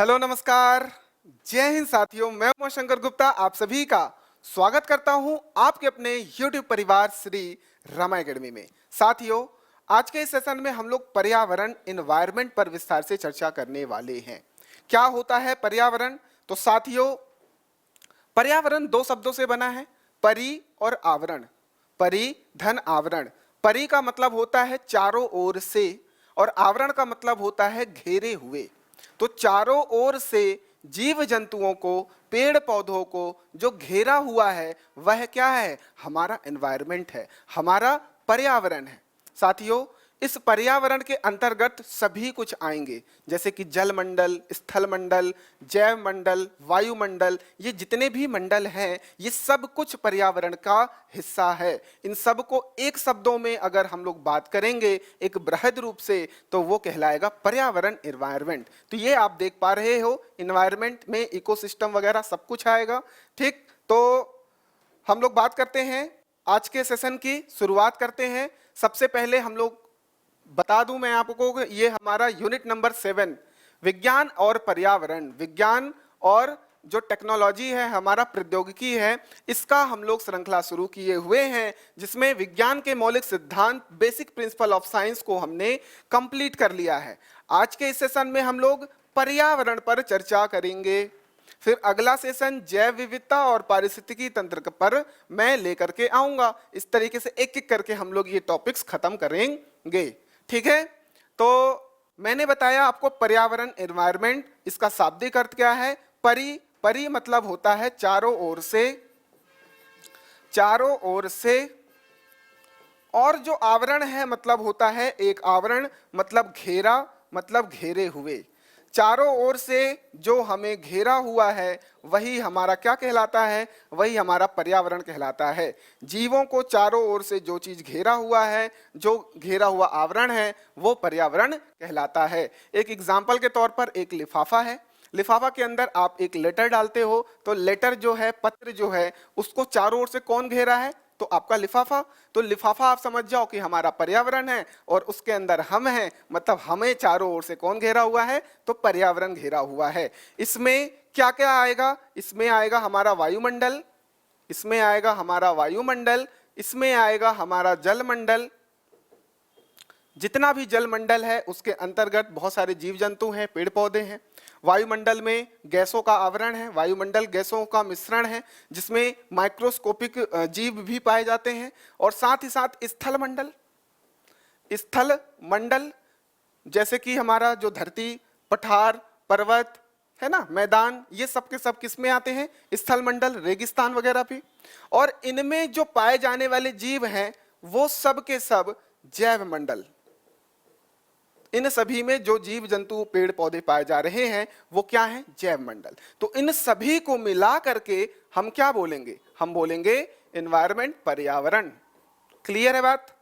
Hello नमस्कार, जय हिंद साथियों। मैं उमाशंकर गुप्ता आप सभी का स्वागत करता हूं आपके अपने YouTube परिवार श्री रमा एकेडमी में। साथियों, आज के इस सेशन में हम लोग पर्यावरण एनवायरनमेंट पर विस्तार से चर्चा करने वाले हैं। क्या होता है पर्यावरण? तो साथियों, पर्यावरण दो शब्दों से बना है, परि और आवरण। परि धन आवरण। परि का मतलब होता है चारों ओर से और आवरण का मतलब होता है घेरे हुए। तो चारों ओर से जीव जंतुओं को, पेड़ पौधों को जो घेरा हुआ है वह क्या है? हमारा एनवायरनमेंट है, हमारा पर्यावरण है। साथियों, इस पर्यावरण के अंतर्गत सभी कुछ आएंगे, जैसे कि जल मंडल, स्थल मंडल, जैव मंडल, वायुमंडल। ये जितने भी मंडल हैं ये सब कुछ पर्यावरण का हिस्सा है। इन सब को एक शब्दों में अगर हम लोग बात करेंगे एक बृहद रूप से, तो वो कहलाएगा पर्यावरण, एनवायरनमेंट। तो ये आप देख पा रहे हो, एनवायरनमेंट में इकोसिस्टम वगैरह सब कुछ आएगा। ठीक, तो हम लोग बात करते हैं, आज के सेशन की शुरुआत करते हैं। सबसे पहले हम लोग बता दूं मैं आपको कि ये हमारा यूनिट नंबर 7 विज्ञान और पर्यावरण, विज्ञान और जो टेक्नोलॉजी है, हमारा प्रौद्योगिकी है, इसका हम लोग श्रृंखला शुरू किए हुए हैं, जिसमें विज्ञान के मौलिक सिद्धांत, बेसिक प्रिंसिपल ऑफ साइंस को हमने कंप्लीट कर लिया है। आज के इस सेशन में हम लोग पर्यावरण पर चर्चा करेंगे। फिर अगला सेशन जैव विविधता और पारिस्थितिकी तंत्र पर मैं लेकर के आऊंगा। इस तरीके से एक एक करके हम लोग ये टॉपिक्स खत्म करेंगे। ठीक है, तो मैंने बताया आपको पर्यावरण, एनवायरनमेंट, इसका शाब्दिक अर्थ क्या है? परि। परि मतलब होता है चारों ओर से, चारों ओर से। और जो आवरण है मतलब होता है एक आवरण, मतलब घेरा, मतलब घेरे हुए। चारों ओर से जो हमें घेरा हुआ है वही हमारा क्या कहलाता है? वही हमारा पर्यावरण कहलाता है। जीवों को चारों ओर से जो चीज घेरा हुआ है, जो घेरा हुआ आवरण है, वो पर्यावरण कहलाता है। एक एग्जाम्पल के तौर पर एक लिफाफा है। लिफाफा के अंदर आप एक लेटर डालते हो, तो लेटर जो है, पत्र जो है, उसको चारों ओर से कौन घेरा है? तो आपका लिफाफा। तो लिफाफा आप समझ जाओ कि हमारा पर्यावरण है और उसके अंदर हम हैं, मतलब हमें चारों ओर से कौन घेरा हुआ है? तो पर्यावरण घेरा हुआ है। इसमें क्या क्या आएगा? इसमें आएगा हमारा वायुमंडल, इसमें आएगा हमारा वायुमंडल, इसमें आएगा हमारा जलमंडल। जितना भी जलमंडल है उसके अंतर्गत बहुत सारे जीव जंतु हैं, पेड़ पौधे हैं। वायुमंडल में गैसों का आवरण है, वायुमंडल गैसों का मिश्रण है, जिसमें माइक्रोस्कोपिक जीव भी पाए जाते हैं। और साथ ही साथ स्थल मंडल, स्थल मंडल जैसे कि हमारा जो धरती, पठार, पर्वत है ना, मैदान, ये सब के सब किस में आते हैं? स्थल मंडल, रेगिस्तान वगैरह भी। और इनमें जो पाए जाने वाले जीव हैं वो सब के सब जैव मंडल। इन सभी में जो जीव जंतु, पेड़ पौधे पाए जा रहे हैं वो क्या है? जैव मंडल। तो इन सभी को मिला करके हम क्या बोलेंगे? हम बोलेंगे एनवायरनमेंट, पर्यावरण। क्लियर है बात?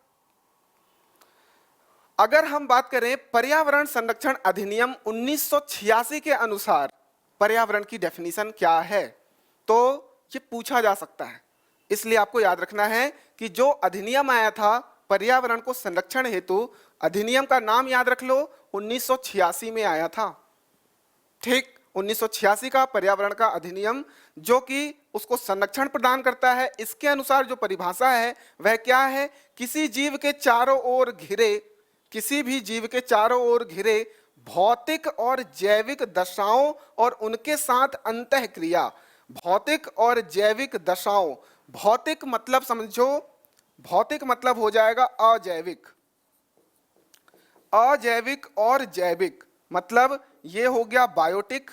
अगर हम बात करें पर्यावरण संरक्षण अधिनियम 1986 के अनुसार पर्यावरण की डेफिनेशन क्या है, तो ये पूछा जा सकता है। इसलिए आपको याद रखना है कि जो अधिनियम आया था पर्यावरण को संरक्षण हेतु, अधिनियम का नाम याद रख लो, 1986 में आया था। ठीक, 1986 का पर्यावरण का अधिनियम, जो कि उसको संरक्षण प्रदान करता है। इसके अनुसार जो परिभाषा है वह क्या है? किसी जीव के चारों ओर घिरे, किसी भी जीव के चारों ओर घिरे भौतिक और जैविक दशाओं और उनके साथ अंतःक्रिया। भौतिक और जैविक दशाओं, भौतिक मतलब समझो, भौतिक मतलब हो जाएगा अजैविक, अजैविक और जैविक, मतलब ये हो गया बायोटिक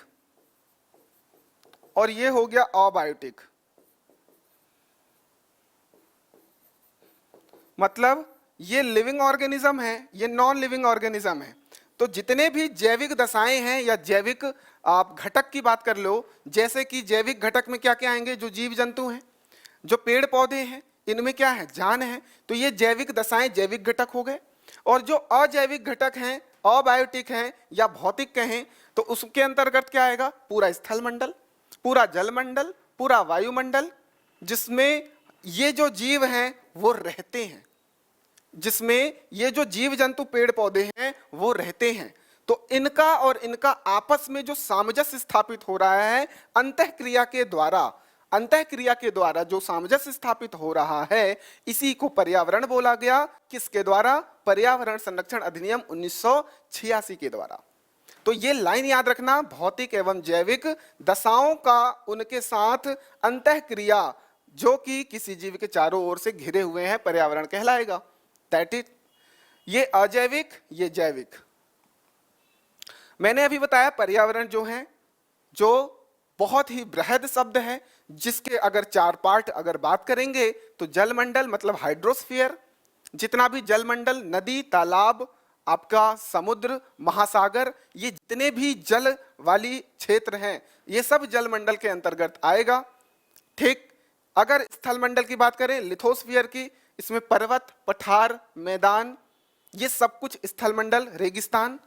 और ये हो गया अबायोटिक। मतलब ये लिविंग ऑर्गेनिज्म है, ये नॉन लिविंग ऑर्गेनिज्म है। तो जितने भी जैविक दशाएं हैं या जैविक आप घटक की बात कर लो, जैसे कि जैविक घटक में क्या क्या आएंगे? जो जीव जंतु हैं, जो पेड़ पौधे हैं, इनमें क्या है? जान है। तो ये जैविक दशाएं जैविक घटक हो गए। और जो अजैविक घटक हैं, अबायोटिक हैं या भौतिक कहें, तो उसके अंतर्गत क्या आएगा? पूरा स्थल मंडल, पूरा जल मंडल, पूरा वायुमंडल, जिसमें ये जो जीव हैं वो रहते हैं, जिसमें ये जो जीव जंतु, पेड़ पौधे हैं वो रहते हैं। तो इनका और इनका आपस में जो सामंजस्य स्थापित हो रहा है अंतःक्रिया के द्वारा जो सामंजस्य स्थापित हो रहा है, इसी को पर्यावरण बोला गया। किसके द्वारा? पर्यावरण संरक्षण अधिनियम 1986 के द्वारा। तो ये लाइन याद रखना, भौतिक एवं जैविक दशाओं का उनके साथ अंतःक्रिया जो कि किसी जीव के चारों ओर से घिरे हुए हैं पर्यावरण कहलाएगा। दैट इज, ये अजैविक, ये जैविक। मैंने अभी बताया पर्यावरण जो है, जो बहुत ही बृहद शब्द है, जिसके अगर 4 पार्ट अगर बात करेंगे तो जलमंडल मतलब हाइड्रोस्फीयर, जितना भी जलमंडल, नदी, तालाब, आपका समुद्र, महासागर, ये जितने भी जल वाली क्षेत्र हैं, ये सब जलमंडल के अंतर्गत आएगा। ठीक, अगर स्थल मंडल की बात करें, लिथोस्फीयर की, इसमें पर्वत, पठार, मैदान, ये सब कुछ स्थल मंडल, रेगिस्तान।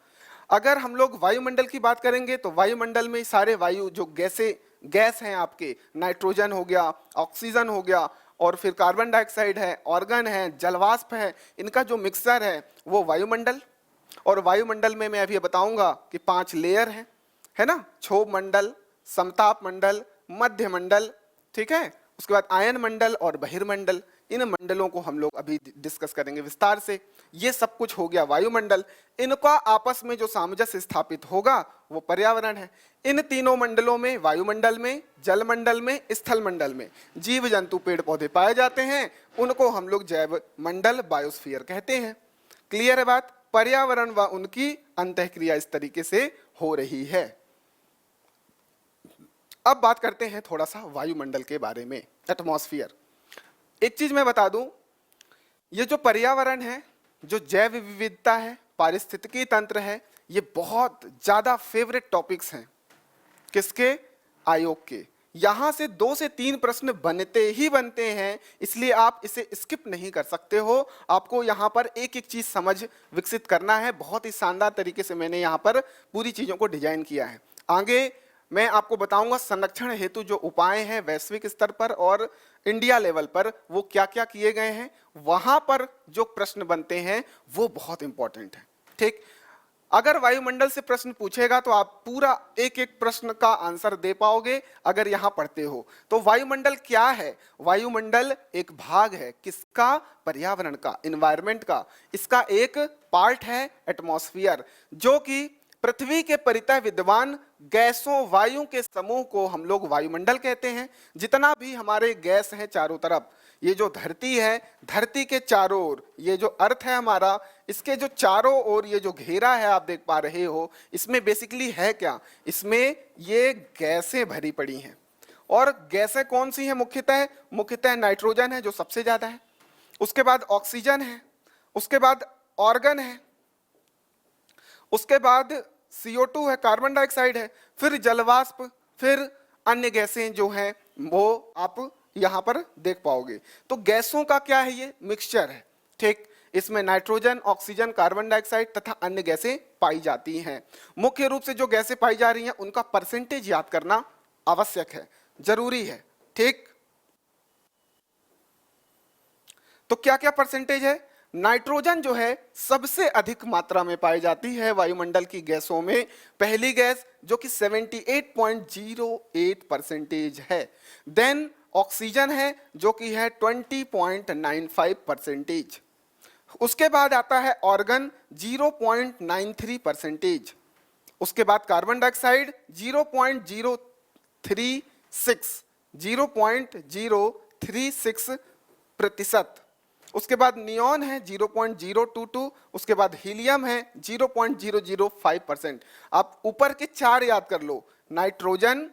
अगर हम लोग वायुमंडल की बात करेंगे तो वायुमंडल में सारे वायु जो गैस हैं आपके, नाइट्रोजन हो गया, ऑक्सीजन हो गया, और फिर कार्बन डाइऑक्साइड है, ऑर्गन है, जलवाष्प है, इनका जो मिक्सचर है वो वायुमंडल। और वायुमंडल में मैं अभी बताऊंगा कि 5 लेयर है ना, क्षोभ मंडल, समताप मंडल, मध्य मंडल, ठीक है, उसके बाद आयन मंडल और बहिर्मंडल। इन मंडलों को हम लोग अभी डिस्कस करेंगे विस्तार से। ये सब कुछ हो गया वायुमंडल। इनका आपस में जो सामंजस्य स्थापित होगा वो पर्यावरण है। इन तीनों मंडलों में, वायुमंडल में, जलमंडल में, स्थल मंडल में जीव जंतु पेड़ पौधे पाए जाते हैं, उनको हम लोग जैव मंडल, बायोस्फीयर कहते हैं। क्लियर है बात? पर्यावरण व उनकी अंतःक्रिया इस तरीके से हो रही है। अब बात करते हैं थोड़ा सा वायुमंडल के बारे में, एटमॉस्फेयर। एक चीज मैं बता दूं, ये जो पर्यावरण है, जो जैव विविधता है, पारिस्थितिकी तंत्र है, ये बहुत ज्यादा फेवरेट टॉपिक्स हैं किसके? आयोग के। यहां से 2 से 3 प्रश्न बनते ही बनते हैं, इसलिए आप इसे स्किप नहीं कर सकते हो। आपको यहां पर एक एक चीज समझ विकसित करना है। बहुत ही शानदार तरीके से मैंने यहां पर पूरी चीजों को डिजाइन किया है। आगे मैं आपको बताऊंगा संरक्षण हेतु जो उपाय हैं वैश्विक स्तर पर और इंडिया लेवल पर, वो क्या क्या किए गए हैं। वहां पर जो प्रश्न बनते हैं वो बहुत इंपॉर्टेंट है। ठीक, अगर वायुमंडल से प्रश्न पूछेगा तो आप पूरा एक एक प्रश्न का आंसर दे पाओगे अगर यहां पढ़ते हो। तो वायुमंडल क्या है? वायुमंडल एक भाग है किसका? पर्यावरण का, एनवायरनमेंट का। इसका एक पार्ट है एटमॉस्फेयर, जो कि पृथ्वी के परितः विद्यमान गैसों, वायु के समूह को हम लोग वायुमंडल कहते हैं। जितना भी हमारे गैस है चारों तरफ, ये जो धरती है, धरती के चारों ओर, ये जो अर्थ है हमारा, इसके जो चारों ओर ये जो घेरा है आप देख पा रहे हो, इसमें बेसिकली है क्या? इसमें ये गैसें भरी पड़ी हैं। और गैसें कौन सी हैं? मुख्यतः नाइट्रोजन है जो सबसे ज्यादा है, उसके बाद ऑक्सीजन है, उसके बाद ऑर्गन है, उसके बाद CO2 है, कार्बन डाइऑक्साइड है, फिर जलवाष्प, फिर अन्य गैसें जो हैं वो आप यहां पर देख पाओगे। तो गैसों का क्या है? ये मिक्सचर है। ठीक, इसमें नाइट्रोजन, ऑक्सीजन, कार्बन डाइऑक्साइड तथा अन्य गैसें पाई जाती हैं। मुख्य रूप से जो गैसें पाई जा रही हैं उनका परसेंटेज याद करना आवश्यक है, जरूरी है। ठीक, तो क्या क्या परसेंटेज है? नाइट्रोजन जो है सबसे अधिक मात्रा में पाई जाती है वायुमंडल की गैसों में। पहली गैस जो कि 78.08% है। देन ऑक्सीजन है जो कि है 20.95%। उसके बाद आता है ऑर्गन 0.93%। उसके बाद कार्बन डाइऑक्साइड 0.036%। उसके बाद नियॉन है 0.022, उसके बाद हीलियम है 0.005%। आप ऊपर के 4 याद कर लो, नाइट्रोजन,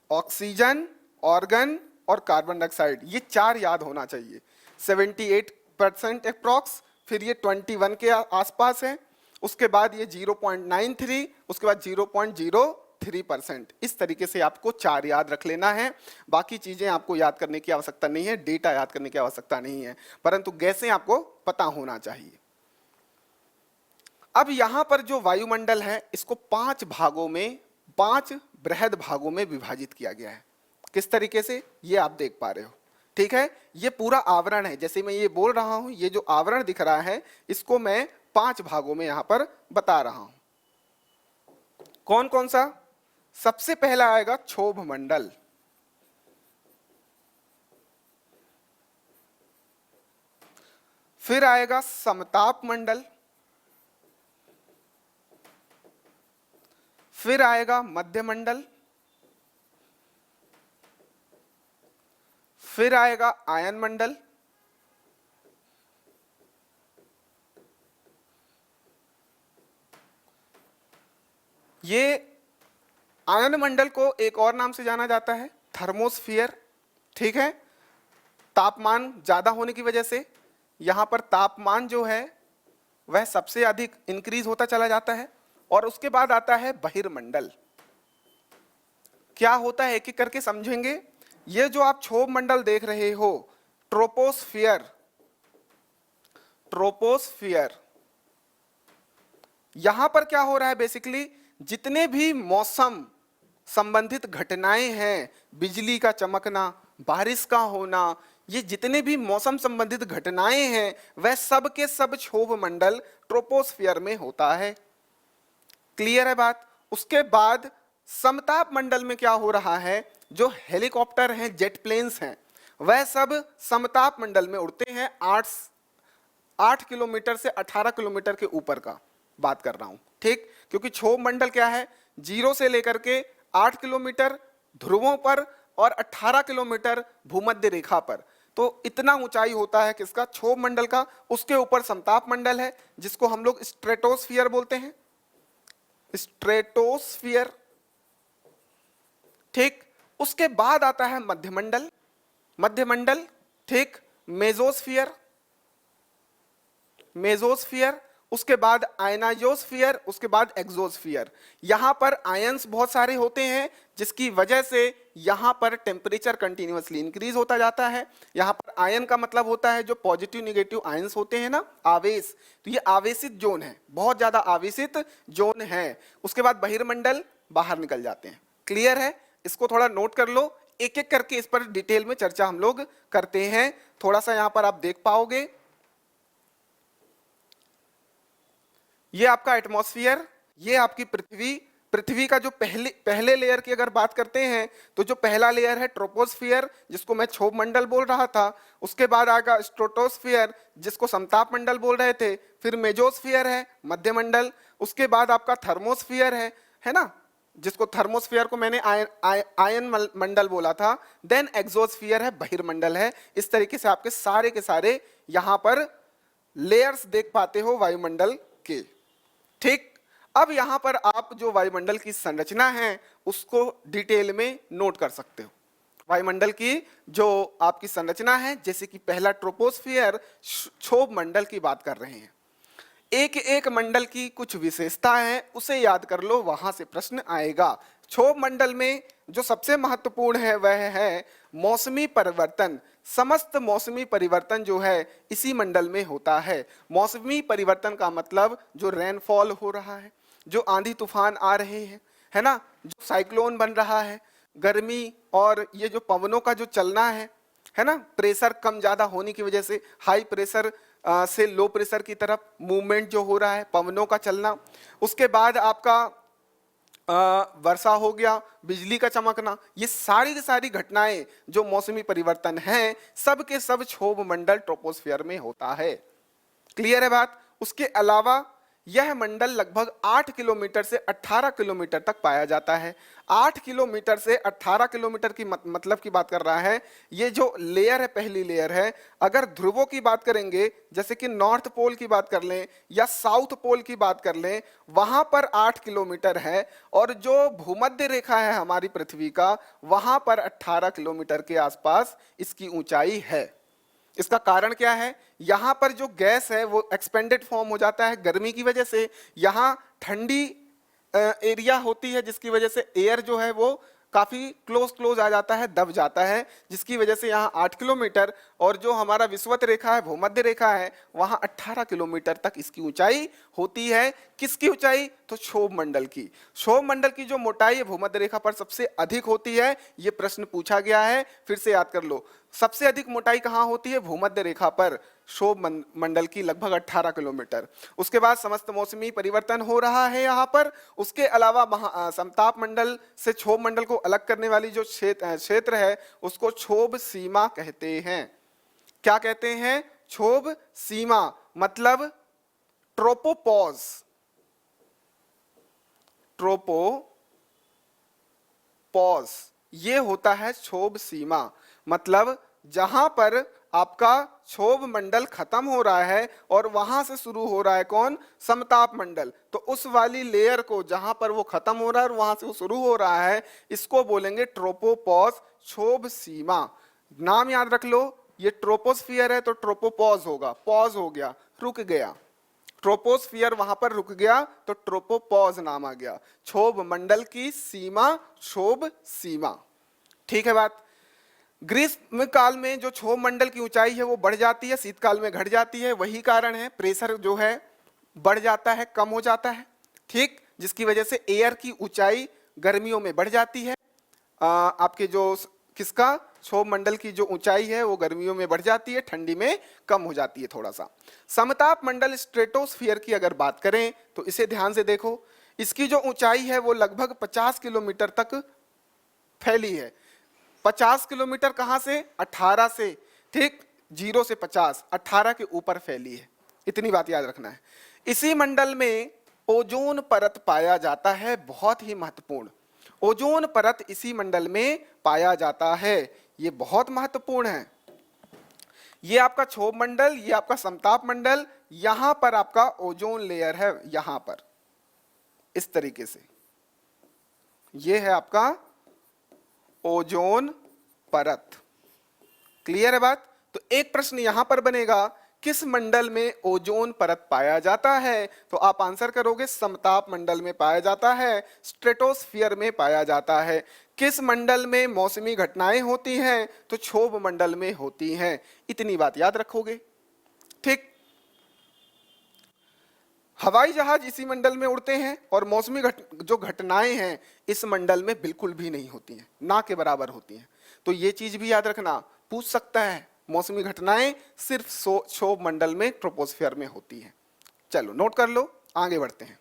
ऑक्सीजन, ऑर्गन और कार्बन डाइऑक्साइड, ये 4 याद होना चाहिए। 78% अप्रॉक्स, फिर ये 21 के आसपास है, उसके बाद ये 0.93, उसके बाद 0.03%। इस तरीके से आपको 4 याद रख लेना है। बाकी चीजें आपको याद करने की आवश्यकता नहीं है, डेटा याद करने की आवश्यकता नहीं है, परंतु गैसें आपको पता होना चाहिए। अब यहां पर जो वायुमंडल है इसको 5 भागों में, 5 बृहद भागों में विभाजित किया गया है। किस तरीके से, ये आप देख पा रहे हो। ठीक है, ये पूरा आवरण है। जैसे मैं ये बोल रहा हूं, ये जो आवरण दिख रहा है इसको मैं 5 भागों में यहां पर बता रहा हूं। कौन कौन सा? सबसे पहला आएगा क्षोभ मंडल, फिर आएगा समताप मंडल, फिर आएगा मध्य मंडल, फिर आएगा आयन मंडल, ये आयन मंडल को एक और नाम से जाना जाता है थर्मोस्फियर। ठीक है, तापमान ज्यादा होने की वजह से यहां पर तापमान जो है वह सबसे अधिक इंक्रीज होता चला जाता है। और उसके बाद आता है बहिर्मंडल। क्या होता है एक एक करके समझेंगे। ये जो आप क्षोभ मंडल देख रहे हो, ट्रोपोस्फियर, ट्रोपोस्फियर, यहां पर क्या हो रहा है बेसिकली, जितने भी मौसम संबंधित घटनाएं हैं, बिजली का चमकना, बारिश का होना, ये जितने भी मौसम संबंधित घटनाएं हैं वह सब के सब क्षोभ मंडल ट्रोपोस्फियर में होता है। क्लियर है बात। उसके बाद समताप मंडल में क्या हो रहा है, जो हेलीकॉप्टर हैं, जेट प्लेन्स हैं, वह सब समताप मंडल में उड़ते हैं। 8 किलोमीटर से 18 किलोमीटर के ऊपर का बात कर रहा हूं। ठीक, क्योंकि क्षोभ मंडल क्या है, 0 से लेकर के 8 किलोमीटर ध्रुवों पर और 18 किलोमीटर भूमध्य रेखा पर, तो इतना ऊंचाई होता है किसका, क्षोभ मंडल का। उसके ऊपर समताप मंडल है जिसको हम लोग स्ट्रेटोस्फियर बोलते हैं, स्ट्रेटोस्फियर। ठीक, उसके बाद आता है मध्यमंडल, मध्यमंडल, ठीक, मेसोस्फियर, मेसोस्फियर, उसके बाद आयनाइजोस्फियर, उसके बाद एक्सोस्फियर। यहां पर आयंस बहुत सारे होते हैं जिसकी वजह से यहां पर टेम्परेचर कंटिन्यूअसली इंक्रीज होता जाता है। यहां पर आयन का मतलब होता है जो पॉजिटिव निगेटिव आयंस होते हैं ना, आवेश, तो ये आवेशित जोन है, बहुत ज्यादा आवेशित जोन है। उसके बाद बहिर्मंडल, बाहर निकल जाते हैं। क्लियर है, इसको थोड़ा नोट कर लो, एक एक करके इस पर डिटेल में चर्चा हम लोग करते हैं। थोड़ा सा यहां पर आप देख पाओगे, ये आपका एटमॉस्फेयर, ये आपकी पृथ्वी। पृथ्वी का जो पहले लेयर की अगर बात करते हैं तो जो पहला लेयर है ट्रोपोस्फियर, जिसको मैं क्षोभ मंडल बोल रहा था। उसके बाद आएगा स्ट्रेटोस्फियर, जिसको समताप मंडल बोल रहे थे। फिर मेजोस्फियर है, मध्य मंडल। उसके बाद आपका थर्मोस्फियर है ना, जिसको थर्मोस्फियर को मैंने आयन मंडल बोला था। देन एक्सोस्फियर है, बहिर्मंडल है। इस तरीके से आपके सारे के सारे यहां पर लेयर्स देख पाते हो वायुमंडल के। ठीक, अब यहां पर आप जो वायुमंडल की संरचना है उसको डिटेल में नोट कर सकते हो। वायुमंडल की जो आपकी संरचना है, जैसे कि पहला ट्रोपोस्फियर, क्षोभ मंडल की बात कर रहे हैं। एक एक मंडल की कुछ विशेषता है, उसे याद कर लो, वहां से प्रश्न आएगा। क्षोभ मंडल में जो सबसे महत्वपूर्ण है वह है मौसमी परिवर्तन। समस्त मौसमी परिवर्तन जो है इसी मंडल में होता है। मौसमी परिवर्तन का मतलब जो रेनफॉल हो रहा है, जो आंधी तूफान आ रहे हैं, है ना, जो साइक्लोन बन रहा है, गर्मी और ये जो पवनों का जो चलना है ना, प्रेशर कम ज्यादा होने की वजह से हाई प्रेशर से लो प्रेशर की तरफ मूवमेंट जो हो रहा है, पवनों का चलना। उसके बाद आपका वर्षा हो गया, बिजली का चमकना, ये सारी की सारी घटनाएं जो मौसमी परिवर्तन हैं, सब के सब क्षोभ मंडल ट्रोपोस्फियर में होता है। क्लियर है बात। उसके अलावा यह मंडल लगभग 8 किलोमीटर से 18 किलोमीटर तक पाया जाता है। 8 किलोमीटर से 18 किलोमीटर की मतलब की बात कर रहा है। ये जो लेयर है, पहली लेयर है, अगर ध्रुवों की बात करेंगे, जैसे कि नॉर्थ पोल की बात कर लें या साउथ पोल की बात कर लें, वहां पर 8 किलोमीटर है। और जो भूमध्य रेखा है हमारी पृथ्वी का, वहां पर 18 किलोमीटर के आसपास इसकी ऊंचाई है। इसका कारण क्या है, यहां पर जो गैस है वो एक्सपेंडेड फॉर्म हो जाता है गर्मी की वजह से। यहां ठंडी एरिया होती है जिसकी वजह से एयर जो है वो काफी क्लोज आ जाता है, दब जाता है, जिसकी वजह से यहाँ 8 किलोमीटर। और जो हमारा विषुवत रेखा है, भूमध्य रेखा है, वहां 18 किलोमीटर तक इसकी ऊंचाई होती है। किसकी ऊंचाई? तो क्षोभ मंडल की। क्षोभ मंडल की जो मोटाई है भूमध्य रेखा पर सबसे अधिक होती है, ये प्रश्न पूछा गया है, फिर से याद कर लो। सबसे अधिक मोटाई कहां होती है? भूमध्य रेखा पर, क्षोभ मंडल की, लगभग 18 किलोमीटर। उसके बाद समस्त मौसमी परिवर्तन हो रहा है यहाँ पर। उसके अलावा समताप मंडल से क्षोभ मंडल को अलग करने वाली जो क्षेत्र है उसको क्षोभ सीमा कहते हैं। क्या कहते हैं? क्षोभ सीमा, मतलब ट्रोपोपॉज। ट्रोपोपॉज ये होता है क्षोभ सीमा, मतलब जहां पर आपका क्षोभ मंडल खत्म हो रहा है और वहां से शुरू हो रहा है कौन? समताप मंडल। तो उस वाली लेयर को जहां पर वो खत्म हो रहा है और वहां से वो शुरू हो रहा है, इसको बोलेंगे ट्रोपोपॉज, क्षोभ सीमा। नाम याद रख लो, ये ट्रोपोस्फियर है तो ट्रोपोपॉज होगा, पॉज हो गया, रुक गया। ट्रोपोस्फियर वहां पर रुक गया तो ट्रोपोपॉज नाम आ गया। क्षोभ मंडल की सीमा, क्षोभ सीमा। ठीक है बात। ग्रीष्म काल में जो क्षोभ मंडल की ऊंचाई है वो बढ़ जाती है, शीतकाल में घट जाती है। वही कारण है, प्रेशर जो है बढ़ जाता है, कम हो जाता है। ठीक, जिसकी वजह से एयर की ऊंचाई गर्मियों में बढ़ जाती है। आपके जो किसका? क्षोभ मंडल की जो ऊंचाई है वो गर्मियों में बढ़ जाती है, ठंडी में कम हो जाती है थोड़ा सा। समताप मंडल स्ट्रेटोस्फियर की अगर बात करें तो इसे ध्यान से देखो। इसकी जो ऊंचाई है वो लगभग 50 किलोमीटर तक फैली है। 50 किलोमीटर कहां से? 18 से। ठीक, 0 से 50, 18 के ऊपर फैली है। इतनी बात याद रखना है। इसी मंडल में ओजोन परत पाया जाता है, बहुत ही महत्वपूर्ण। ओजोन परत इसी मंडल में पाया जाता है, ये बहुत महत्वपूर्ण है। ये आपका क्षोभ मंडल, ये आपका समताप मंडल, यहां पर आपका ओजोन लेयर है, यहां पर इस तरीके से। ये है आपका ओजोन परत। क्लियर है बात? तो एक प्रश्न यहां पर बनेगा, किस मंडल में ओजोन परत पाया जाता है? तो आप आंसर करोगे समताप मंडल में पाया जाता है, स्ट्रेटोस्फियर में पाया जाता है। किस मंडल में मौसमी घटनाएं होती हैं? तो क्षोभ मंडल में होती हैं। इतनी बात याद रखोगे। ठीक, हवाई जहाज इसी मंडल में उड़ते हैं और मौसमी जो घटनाएं हैं इस मंडल में बिल्कुल भी नहीं होती हैं, ना के बराबर होती हैं। तो ये चीज भी याद रखना, पूछ सकता है, मौसमी घटनाएं सिर्फ क्षोभ मंडल में, ट्रोपोस्फियर में होती हैं। चलो नोट कर लो, आगे बढ़ते हैं।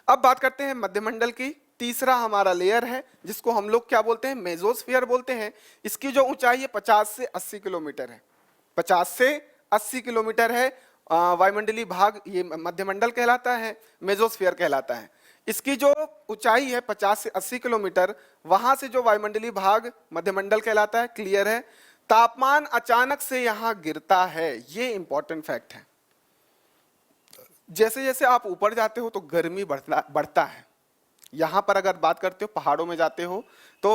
अब बात करते हैं मध्यमंडल की। तीसरा हमारा लेयर है जिसको हम लोग क्या बोलते हैं? मेसोस्फीयर बोलते हैं। इसकी जो ऊंचाई है 50 से 80 किलोमीटर है। 50 से 80 किलोमीटर है। वायुमंडलीय भाग ये मध्यमंडल कहलाता है, मेसोस्फीयर कहलाता है। इसकी जो ऊंचाई है 50 से 80 किलोमीटर, वहां से जो वायुमंडलीय भाग मध्यमंडल कहलाता है। क्लियर है? तापमान अचानक से यहां गिरता है, ये इंपॉर्टेंट फैक्ट है। जैसे जैसे आप ऊपर जाते हो तो गर्मी बढ़ता है। यहां पर अगर बात करते हो, पहाड़ों में जाते हो तो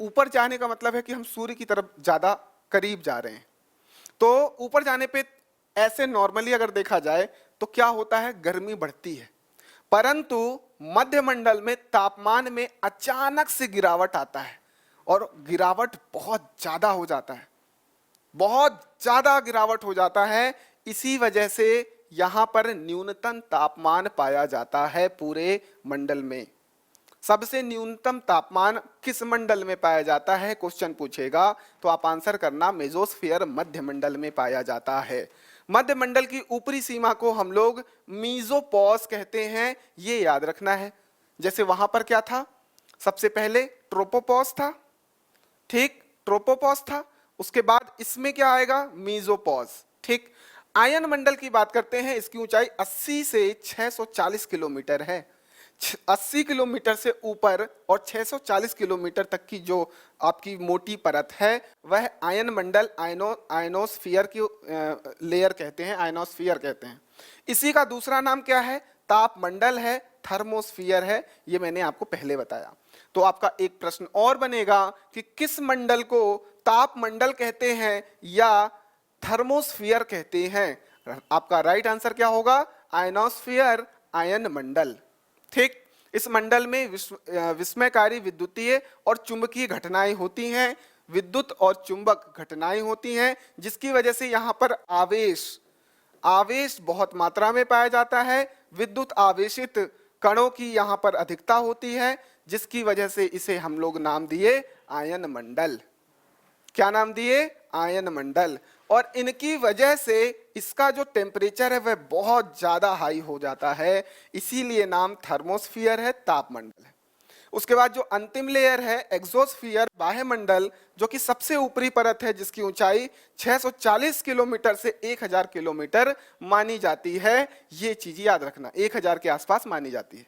ऊपर जाने का मतलब है कि हम सूर्य की तरफ ज्यादा करीब जा रहे हैं। तो ऊपर जाने पे ऐसे नॉर्मली अगर देखा जाए तो क्या होता है? गर्मी बढ़ती है। परंतु मध्यमंडल में तापमान में अचानक से गिरावट आता है और गिरावट बहुत ज्यादा हो जाता है, बहुत ज्यादा गिरावट हो जाता है। इसी वजह से यहां पर न्यूनतम तापमान पाया जाता है पूरे मंडल में। सबसे न्यूनतम तापमान किस मंडल में पाया जाता है? क्वेश्चन पूछेगा तो आप आंसर करना, मेसोस्फीयर मध्यमंडल में पाया जाता है। मध्यमंडल की ऊपरी सीमा को हम लोग मीजोपॉज कहते हैं, ये याद रखना है। जैसे वहां पर क्या था? सबसे पहले ट्रोपोपॉज था। ठीक, ट्रोपोपॉज था। उसके बाद इसमें क्या आएगा? मीजोपॉज। ठीक, आयन मंडल की बात करते हैं। इसकी ऊंचाई 80 से 640 किलोमीटर है। 80 किलोमीटर से ऊपर और 640 किलोमीटर तक की जो आपकी मोटी परत है वह आयन मंडल, आयनोस्फीयर की लेयर कहते हैं, आयनोस्फीयर कहते हैं। इसी का दूसरा नाम क्या है? ताप मंडल है, थर्मोस्फीयर है। ये मैंने आपको पहले बताया। तो आपका एक प्रश्न और बनेगा कि किस मंडल को ताप मंडल कहते हैं या थर्मोस्फीयर कहते हैं? आपका राइट आंसर क्या होगा? आयनोस्फीयर, आयन मंडल। ठीक, इस मंडल में विस्मयकारी विद्युतीय और चुंबकीय घटनाएं होती हैं। विद्युत और चुंबक घटनाएं होती हैं, जिसकी वजह से यहाँ पर आवेश बहुत मात्रा में पाया जाता है। विद्युत आवेशित कणों की यहाँ पर अधिकता होती है, जिसकी वजह से इसे हम लोग नाम दिए आयन मंडल। क्या नाम दिए? आयन मंडल। और इनकी वजह से इसका जो टेम्परेचर है वह बहुत ज्यादा हाई हो जाता है, इसीलिए नाम थर्मोस्फियर है, तापमंडल है। उसके बाद जो अंतिम लेयर है एक्सोस्फियर, बाह्यमंडल, जो कि सबसे ऊपरी परत है, जिसकी ऊंचाई 640 किलोमीटर से 1000 किलोमीटर मानी जाती है। ये चीज याद रखना, 1000 के आसपास मानी जाती है।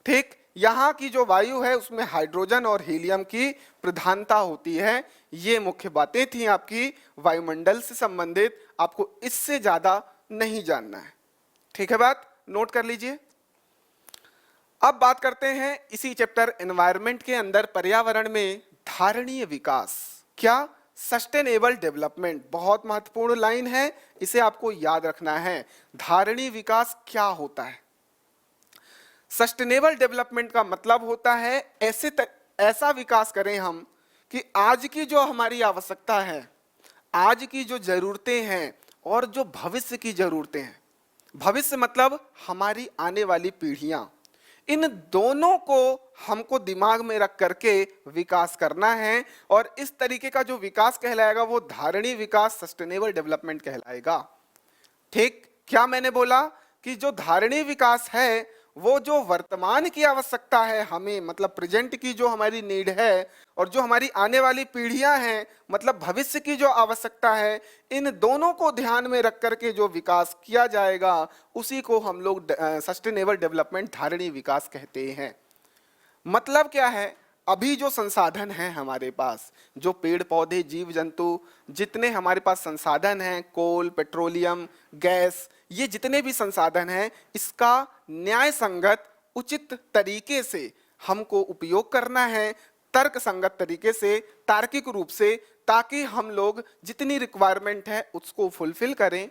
ठीक, यहाँ की जो वायु है उसमें हाइड्रोजन और हीलियम की प्रधानता होती है। ये मुख्य बातें थी आपकी वायुमंडल से संबंधित, आपको इससे ज्यादा नहीं जानना है। ठीक है, बात नोट कर लीजिए। अब बात करते हैं इसी चैप्टर एनवायरनमेंट के अंदर पर्यावरण में धारणीय विकास। क्या? Sustainable development. बहुत महत्वपूर्ण लाइन है, इसे आपको याद रखना है। धारणीय विकास क्या होता है? सस्टेनेबल डेवलपमेंट का मतलब होता है ऐसा विकास करें हम कि आज की जो हमारी आवश्यकता है, आज की जो जरूरतें हैं और जो भविष्य की जरूरतें हैं, भविष्य मतलब हमारी आने वाली पीढ़ियां, इन दोनों को हमको दिमाग में रख करके विकास करना है। और इस तरीके का जो विकास कहलाएगा वो धारणीय विकास, सस्टेनेबल डेवलपमेंट कहलाएगा। ठीक, क्या मैंने बोला कि जो धारणीय विकास है वो जो वर्तमान की आवश्यकता है हमें, मतलब प्रेजेंट की जो हमारी नीड है, और जो हमारी आने वाली पीढ़ियां हैं मतलब भविष्य की जो आवश्यकता है, इन दोनों को ध्यान में रख करके जो विकास किया जाएगा उसी को हम लोग सस्टेनेबल डेवलपमेंट, धारणीय विकास कहते हैं। मतलब क्या है? अभी जो संसाधन हैं हमारे पास, जो पेड़ पौधे, जीव जंतु, जितने हमारे पास संसाधन हैं, कोल, पेट्रोलियम, गैस, ये जितने भी संसाधन हैं, इसका न्याय संगत, उचित तरीके से हमको उपयोग करना है, तर्क संगत तरीके से, तार्किक रूप से, ताकि हम लोग जितनी रिक्वायरमेंट है उसको फुलफिल करें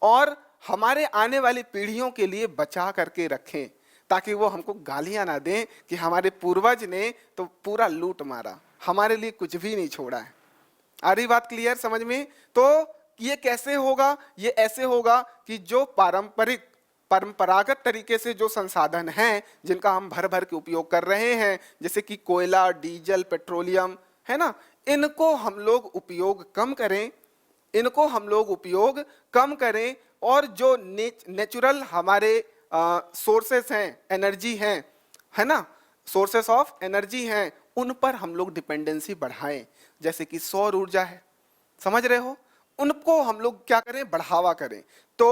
और हमारे आने वाली पीढ़ियों के लिए बचा करके रखें, ताकि वो हमको गालियां ना दें कि हमारे पूर्वज ने तो पूरा लूट मारा, हमारे लिए कुछ भी नहीं छोड़ा है। आ रही बात क्लियर समझ में? तो ये कैसे होगा? ये ऐसे होगा कि जो परंपरागत तरीके से जो संसाधन हैं जिनका हम भर भर के उपयोग कर रहे हैं, जैसे कि कोयला, डीजल, पेट्रोलियम, है ना, इनको हम लोग उपयोग कम करें, इनको हम लोग उपयोग कम करें। और जो नेचुरल हमारे सोर्सेस हैं, एनर्जी हैं, है ना, सोर्सेस ऑफ एनर्जी हैं, उन पर हम लोग डिपेंडेंसी बढ़ाएं। जैसे कि सौर ऊर्जा है, समझ रहे हो, उनको हम लोग क्या करें? बढ़ावा करें। तो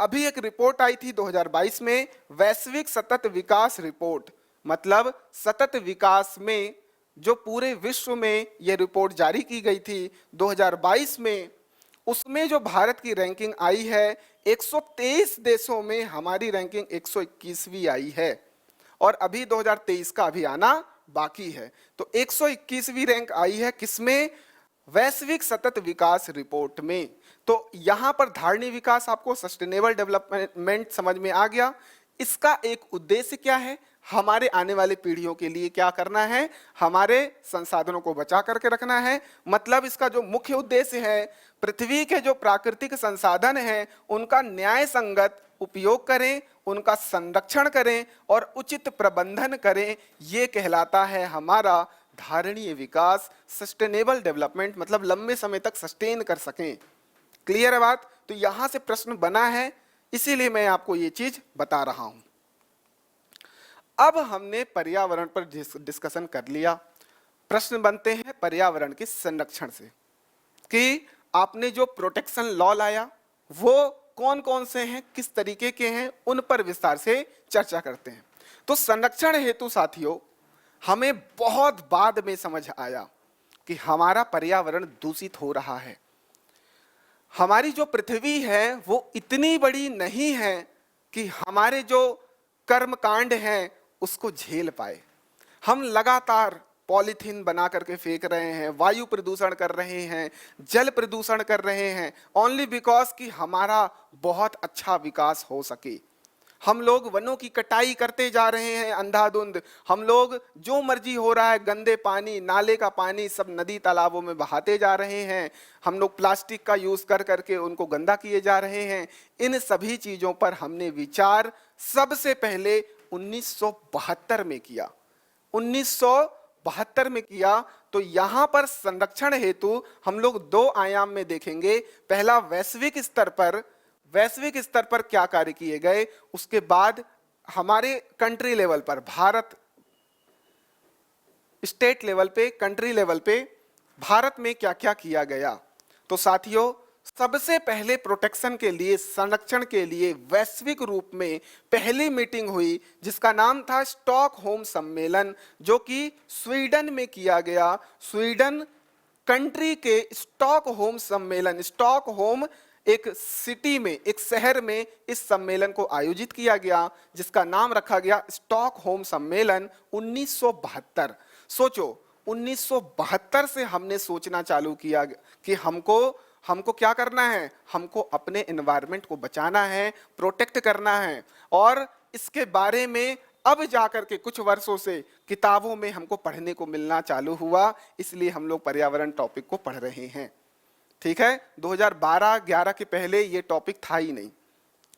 अभी एक रिपोर्ट आई थी 2022 में, वैश्विक सतत विकास रिपोर्ट, मतलब सतत विकास में जो पूरे विश्व में ये रिपोर्ट जारी की गई थी 2022 में, उसमें जो भारत की रैंकिंग आई है 123 देशों में हमारी रैंकिंग 121वीं आई है, और अभी 2023 का अभी आना बाकी है। तो 121वीं रैंक आई है किसमें? वैश्विक सतत विकास रिपोर्ट में। तो यहां पर धारणीय विकास, आपको सस्टेनेबल डेवलपमेंट समझ में आ गया। इसका एक उद्देश्य क्या है? हमारे आने वाली पीढ़ियों के लिए क्या करना है? हमारे संसाधनों को बचा करके रखना है। मतलब इसका जो मुख्य उद्देश्य है, पृथ्वी के जो प्राकृतिक संसाधन हैं उनका न्याय संगत उपयोग करें, उनका संरक्षण करें और उचित प्रबंधन करें। ये कहलाता है हमारा धारणीय विकास, सस्टेनेबल डेवलपमेंट, मतलब लंबे समय तक सस्टेन कर सकें। क्लियर है बात? तो यहां से प्रश्न बना है, इसीलिए मैं आपको ये चीज बता रहा हूं। अब हमने पर्यावरण पर डिस्कशन कर लिया। प्रश्न बनते हैं पर्यावरण के संरक्षण से कि आपने जो प्रोटेक्शन लॉ लाया वो कौन कौन से हैं, किस तरीके के हैं, उन पर विस्तार से चर्चा करते हैं। तो संरक्षण हेतु साथियों हमें बहुत बाद में समझ आया कि हमारा पर्यावरण दूषित हो रहा है। हमारी जो पृथ्वी है वो इतनी बड़ी नहीं है कि हमारे जो कर्मकांड हैं उसको झेल पाए। हम लगातार पॉलीथीन बना करके फेंक रहे हैं, वायु प्रदूषण कर रहे हैं, जल प्रदूषण कर रहे हैं, ओनली बिकॉज कि हमारा बहुत अच्छा विकास हो सके, हम लोग वनों की कटाई करते जा रहे हैं अंधाधुंध। हम लोग जो मर्जी हो रहा है, गंदे पानी, नाले का पानी सब नदी तालाबों में बहाते जा रहे हैं। हम लोग प्लास्टिक का यूज कर करके उनको गंदा किए जा रहे हैं। इन सभी चीजों पर हमने विचार सबसे पहले 1972 में किया। 1972 में किया। तो यहां पर संरक्षण हेतु हम लोग दो आयाम में देखेंगे। पहला वैश्विक स्तर पर क्या कार्य किए गए, उसके बाद हमारे कंट्री लेवल पर, भारत स्टेट लेवल पे, कंट्री लेवल पे भारत में क्या क्या किया गया। तो साथियों, सबसे पहले प्रोटेक्शन के लिए, संरक्षण के लिए वैश्विक रूप में पहली मीटिंग हुई जिसका नाम था स्टॉकहोम सम्मेलन, जो कि स्वीडन में किया गया। स्वीडन कंट्री के स्टॉकहोम सम्मेलन, स्टॉकहोम एक सिटी में, एक शहर में इस सम्मेलन को आयोजित किया गया जिसका नाम रखा गया स्टॉकहोम सम्मेलन 1972। सोचो, 1972 से हमने सोचना चालू किया कि हमको क्या करना है, हमको अपने एनवायरनमेंट को बचाना है, प्रोटेक्ट करना है। और इसके बारे में अब जाकर के कुछ वर्षों से किताबों में हमको पढ़ने को मिलना चालू हुआ, इसलिए हम लोग पर्यावरण टॉपिक को पढ़ रहे हैं। ठीक है, 2012-11 के पहले ये टॉपिक था ही नहीं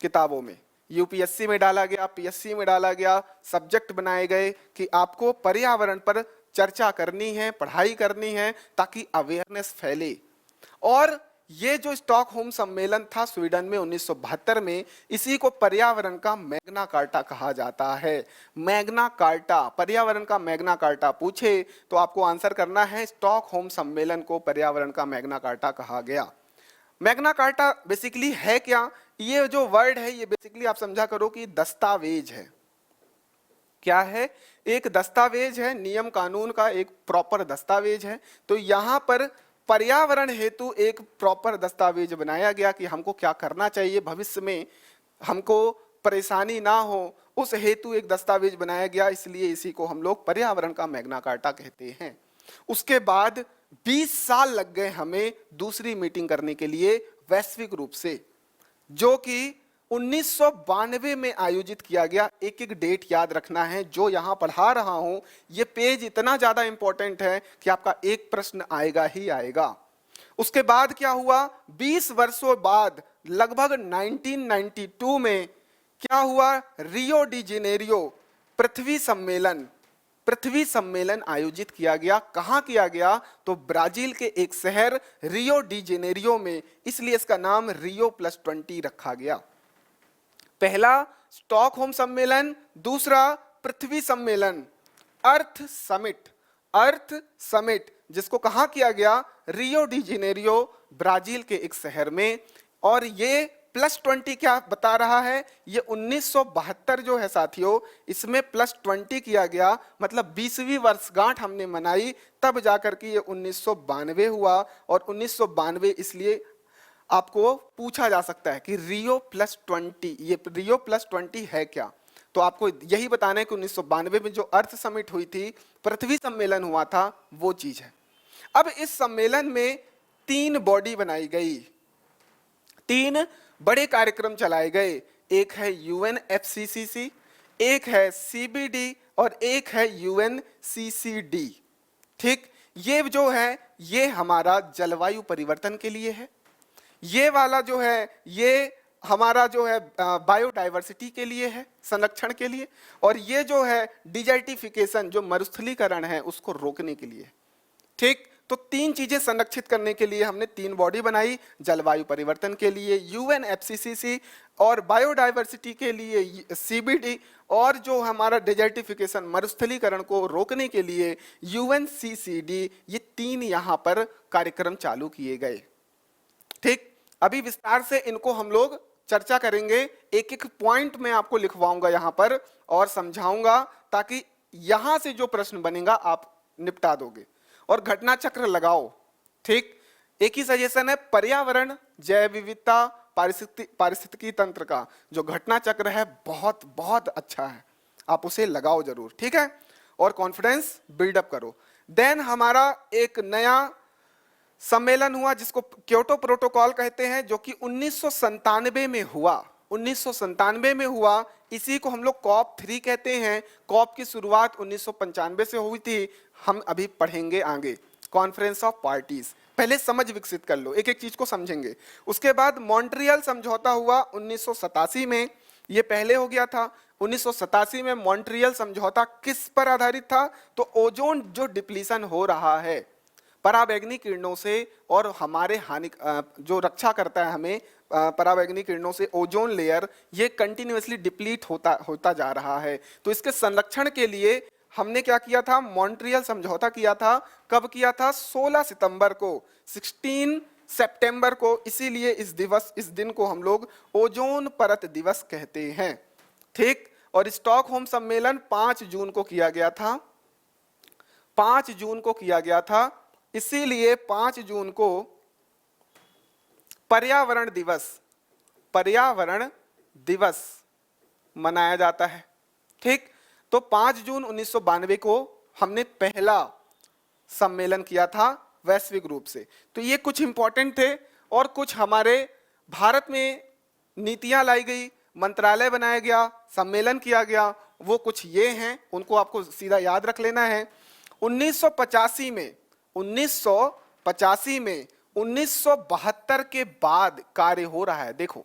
किताबों में। यूपीएससी में डाला गया, पीएससी में डाला गया, सब्जेक्ट बनाए गए कि आपको पर्यावरण पर चर्चा करनी है, पढ़ाई करनी है ताकि अवेयरनेस फैले। और ये जो स्टॉकहोम सम्मेलन था स्वीडन में 1972 में, इसी को पर्यावरण का मैग्ना कार्टा कहा जाता है। मैग्ना कार्टा, पर्यावरण का मैग्ना कार्टा पूछे तो आपको आंसर करना है स्टॉकहोम सम्मेलन को पर्यावरण का मैग्ना कार्टा कहा गया। मैग्ना कार्टा बेसिकली है क्या? ये जो वर्ड है ये बेसिकली आप समझा करो कि दस्तावेज है। क्या है? एक दस्तावेज है, नियम कानून का एक प्रॉपर दस्तावेज है। तो यहाँ पर पर्यावरण हेतु एक प्रॉपर दस्तावेज बनाया गया कि हमको क्या करना चाहिए, भविष्य में हमको परेशानी ना हो, उस हेतु एक दस्तावेज बनाया गया, इसलिए इसी को हम लोग पर्यावरण का मैग्ना कार्टा कहते हैं। उसके बाद 20 साल लग गए हमें दूसरी मीटिंग करने के लिए वैश्विक रूप से, जो कि 1992 में आयोजित किया गया। एक एक डेट याद रखना है, जो यहां पढ़ा रहा हूं ये पेज इतना ज्यादा इंपॉर्टेंट है कि आपका एक प्रश्न आएगा ही आएगा। उसके बाद क्या हुआ, 20 वर्षों बाद लगभग 1992 में क्या हुआ, रियो डी जेनेरियो पृथ्वी सम्मेलन आयोजित किया गया। कहां किया गया? तो ब्राजील के एक शहर रियो डी जेनेरियो में, इसलिए इसका नाम रियो +20 रखा गया। पहला स्टॉकहोम सम्मेलन, दूसरा पृथ्वी सम्मेलन, अर्थ समिट, जिसको कहां किया गया? रियो डी जेनेरियो, ब्राजील के एक शहर में। और ये +20 क्या बता रहा है? ये 1972 जो है साथियों, इसमें +20 किया गया, मतलब 20वीं वर्षगांठ हमने मनाई, तब जाकर के ये 1992 हुआ। और 1992 इसलिए आपको पूछा जा सकता है कि रियो +20, ये रियो +20 है क्या? तो आपको यही बताना है कि 1992 में जो अर्थ समिट हुई थी, पृथ्वी सम्मेलन हुआ था, वो चीज है। अब इस सम्मेलन में 3 बॉडी बनाई गई, 3 बड़े कार्यक्रम चलाए गए। एक है UNFCCC, एक है CBD और एक है UNCCD। ठीक, ये जो है ये हमारा जलवायु परिवर्तन के लिए है, ये वाला जो है ये हमारा जो है बायोडाइवर्सिटी के लिए है, संरक्षण के लिए, और ये जो है डिजर्टिफिकेशन, जो मरुस्थलीकरण है, उसको रोकने के लिए। ठीक, तो 3 चीजें संरक्षित करने के लिए हमने 3 बॉडी बनाई, जलवायु परिवर्तन के लिए UNFCCC, और बायोडाइवर्सिटी के लिए CBD, और जो हमारा डिजर्टिफिकेशन, मरुस्थलीकरण को रोकने के लिए UNCCD। ये 3 यहाँ पर कार्यक्रम चालू किए गए। ठीक, अभी विस्तार से इनको हम लोग चर्चा करेंगे, एक एक पॉइंट में आपको लिखवाऊंगा यहाँ पर और समझाऊंगा, ताकि यहां से जो प्रश्न बनेगा आप निपटा दोगे। और घटना चक्र लगाओ। ठीक, एक ही सजेशन है, पर्यावरण, जैव विविधता, पारिस्थितिकी तंत्र का जो घटना चक्र है बहुत बहुत अच्छा है, आप उसे लगाओ जरूर। ठीक है, और कॉन्फिडेंस बिल्डअप करो। देन हमारा एक नया सम्मेलन हुआ जिसको क्योटो प्रोटोकॉल कहते हैं, जो कि 1997 में हुआ। 1997 में हुआ। इसी को हम लोग कॉप 3 कहते हैं। कॉप की शुरुआत 1995 से हुई थी। हम अभी पढ़ेंगे आगे कॉन्फ्रेंस ऑफ पार्टीज। पहले समझ विकसित कर लो, एक एक चीज को समझेंगे। उसके बाद मॉन्ट्रियल समझौता हुआ 1987 में, ये पहले हो गया था। 1987 में मॉन्ट्रियल समझौता किस पर आधारित था? तो ओजोन जो डिप्लीशन हो रहा है पराबैंगनी किरणों से और हमारे हानि जो रक्षा करता है हमें पराबैंगनी किरणों से, ओजोन लेयर ये कंटिन्यूअसली डिप्लीट होता जा रहा है। तो इसके संरक्षण के लिए हमने क्या किया था? मॉन्ट्रियल समझौता किया था। कब किया था? 16 सितंबर को, 16 सितंबर को। इसीलिए इस दिन को हम लोग ओजोन परत दिवस कहते हैं, ठीक। और स्टॉकहोम सम्मेलन 5 जून को किया गया था, 5 जून को किया गया था। इसीलिए 5 जून को पर्यावरण दिवस मनाया जाता है, ठीक। तो 5 जून 1992 को हमने पहला सम्मेलन किया था वैश्विक रूप से। तो ये कुछ इंपॉर्टेंट थे। और कुछ हमारे भारत में नीतियां लाई गई, मंत्रालय बनाया गया, सम्मेलन किया गया, वो कुछ ये हैं, उनको आपको सीधा याद रख लेना है। 1985 में 1972 के बाद कार्य हो रहा है। देखो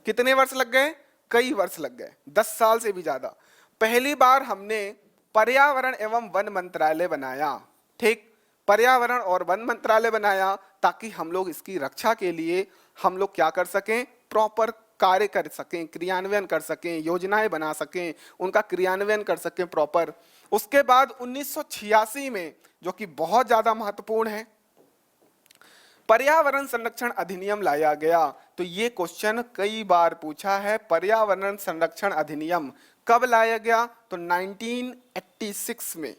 कितने वर्ष लग गए? कई वर्ष लग गए, 10 साल से भी ज्यादा। पहली बार हमने पर्यावरण एवं वन मंत्रालय बनाया, ठीक। पर्यावरण और वन मंत्रालय बनाया ताकि हम लोग इसकी रक्षा के लिए हम लोग क्या कर सकें? प्रॉपर कार्य कर सकें, क्रियान्वयन कर सकें, योजनाएं बना सकें, उनका क्रियान्वयन कर सकें प्रॉपर। उसके बाद 1986 में, जो कि बहुत ज्यादा महत्वपूर्ण है, पर्यावरण संरक्षण अधिनियम लाया गया। तो ये क्वेश्चन कई बार पूछा है, पर्यावरण संरक्षण अधिनियम कब लाया गया? तो 1986 में,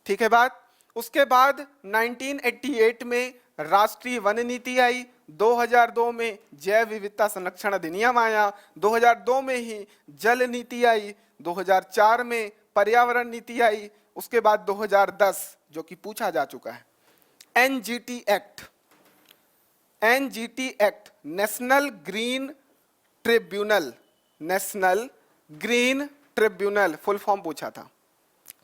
ठीक है बात। उसके बाद 1988 में राष्ट्रीय वन नीति आई, 2002 में जैव विविधता संरक्षण अधिनियम आया, 2002 में ही जल नीति आई, 2004 में पर्यावरण नीति आई। उसके बाद 2010 जो कि पूछा जा चुका है, NGT act, national green tribunal full form पूछा था।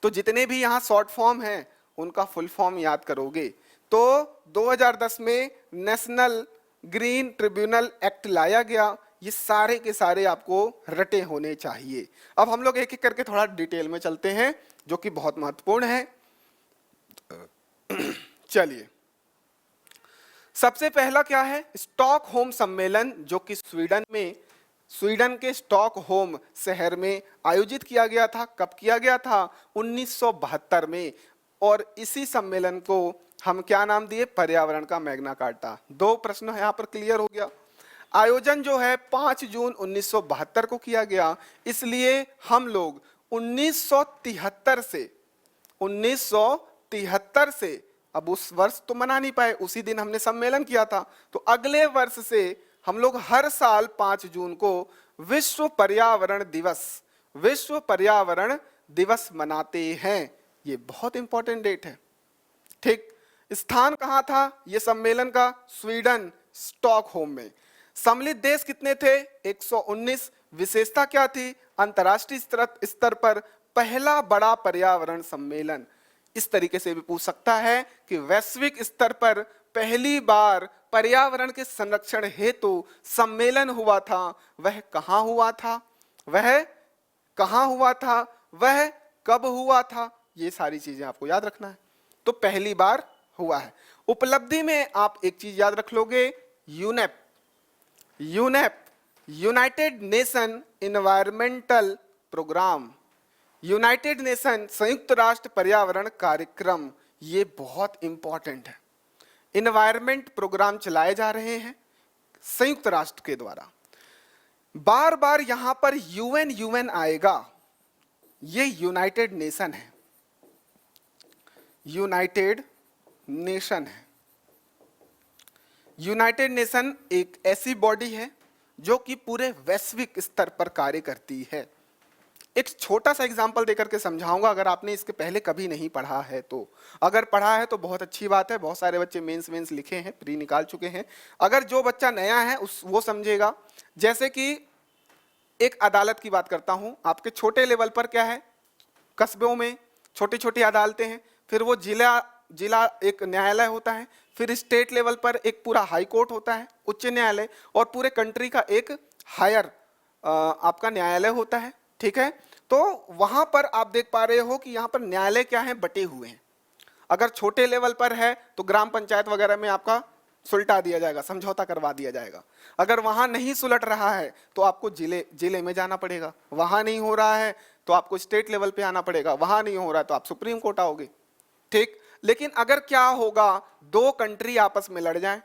तो जितने भी यहाँ शॉर्ट फॉर्म हैं उनका फुल फॉर्म याद करोगे। तो 2010 में नेशनल ग्रीन ट्रिब्यूनल एक्ट लाया गया। ये सारे के सारे आपको रटे होने चाहिए। अब हम लोग एक एक करके थोड़ा डिटेल में चलते हैं, जो कि बहुत महत्वपूर्ण है। चलिए, सबसे पहला क्या है? स्टॉकहोम सम्मेलन, जो कि स्वीडन के स्टॉकहोम शहर में आयोजित किया गया था। कब किया गया था? 1972 में। और इसी सम्मेलन को हम क्या नाम दिए? पर्यावरण का मैग्ना कार्टा। 2 प्रश्न यहाँ पर क्लियर हो गया। आयोजन जो है 5 जून 1972 को किया गया, इसलिए हम लोग 1973 से अब उस वर्ष तो मना नहीं पाए, उसी दिन हमने सम्मेलन किया था, तो अगले वर्ष से हम लोग हर साल 5 जून को विश्व पर्यावरण दिवस मनाते हैं। ये बहुत इंपॉर्टेंट डेट है, ठीक। स्थान कहाँ था ये सम्मेलन का? स्वीडन, स्टॉकहोम में। सम्मिलित देश कितने थे? 119। विशेषता क्या थी? अंतर्राष्ट्रीय स्तर पर पहला बड़ा पर्यावरण सम्मेलन। इस तरीके से भी पूछ सकता है कि वैश्विक स्तर पर पहली बार पर्यावरण के संरक्षण हेतु सम्मेलन हुआ था, वह कहाँ हुआ था, वह कब हुआ था, ये सारी चीजें आपको याद रखना है। तो पहली बार हुआ है। उपलब्धि में आप एक चीज याद रख लोगे, UNEP, United Nation environmental programme, United Nation संयुक्त राष्ट्र पर्यावरण कार्यक्रम, ये बहुत इंपॉर्टेंट है। एनवायरमेंट प्रोग्राम चलाए जा रहे हैं संयुक्त राष्ट्र के द्वारा। बार बार यहां पर यूएन आएगा, ये यूनाइटेड नेशन है, यूनाइटेड नेशन एक ऐसी बॉडी है जो कि पूरे वैश्विक स्तर पर कार्य करती है। एक छोटा सा एग्जांपल देकर के समझाऊंगा, अगर आपने इसके पहले कभी नहीं पढ़ा है तो। अगर पढ़ा है तो बहुत अच्छी बात है, बहुत सारे बच्चे मेंस लिखे हैं, प्री निकाल चुके हैं। अगर जो बच्चा नया है वो समझेगा। जैसे कि एक अदालत की बात करता हूं। आपके छोटे लेवल पर क्या है, कस्बों में छोटी छोटी अदालतें हैं, फिर वो जिला जिला एक न्यायालय होता है, फिर स्टेट लेवल पर एक पूरा हाई कोर्ट होता है, उच्च न्यायालय, और पूरे कंट्री का एक हायर आपका न्यायालय होता है। ठीक है, तो वहां पर आप देख पा रहे हो कि यहाँ पर न्यायालय क्या है, बटे हुए हैं। अगर छोटे लेवल पर है तो ग्राम पंचायत वगैरह में आपका सुलटा दिया जाएगा, समझौता करवा दिया जाएगा। अगर वहां नहीं सुलट रहा है तो आपको जिले में जाना पड़ेगा, वहां नहीं हो रहा है तो आपको स्टेट लेवल पे आना पड़ेगा, वहां नहीं हो रहा है तो आप सुप्रीम कोर्ट आओगे। ठीक, लेकिन अगर क्या होगा, दो कंट्री आपस में लड़ जाएं,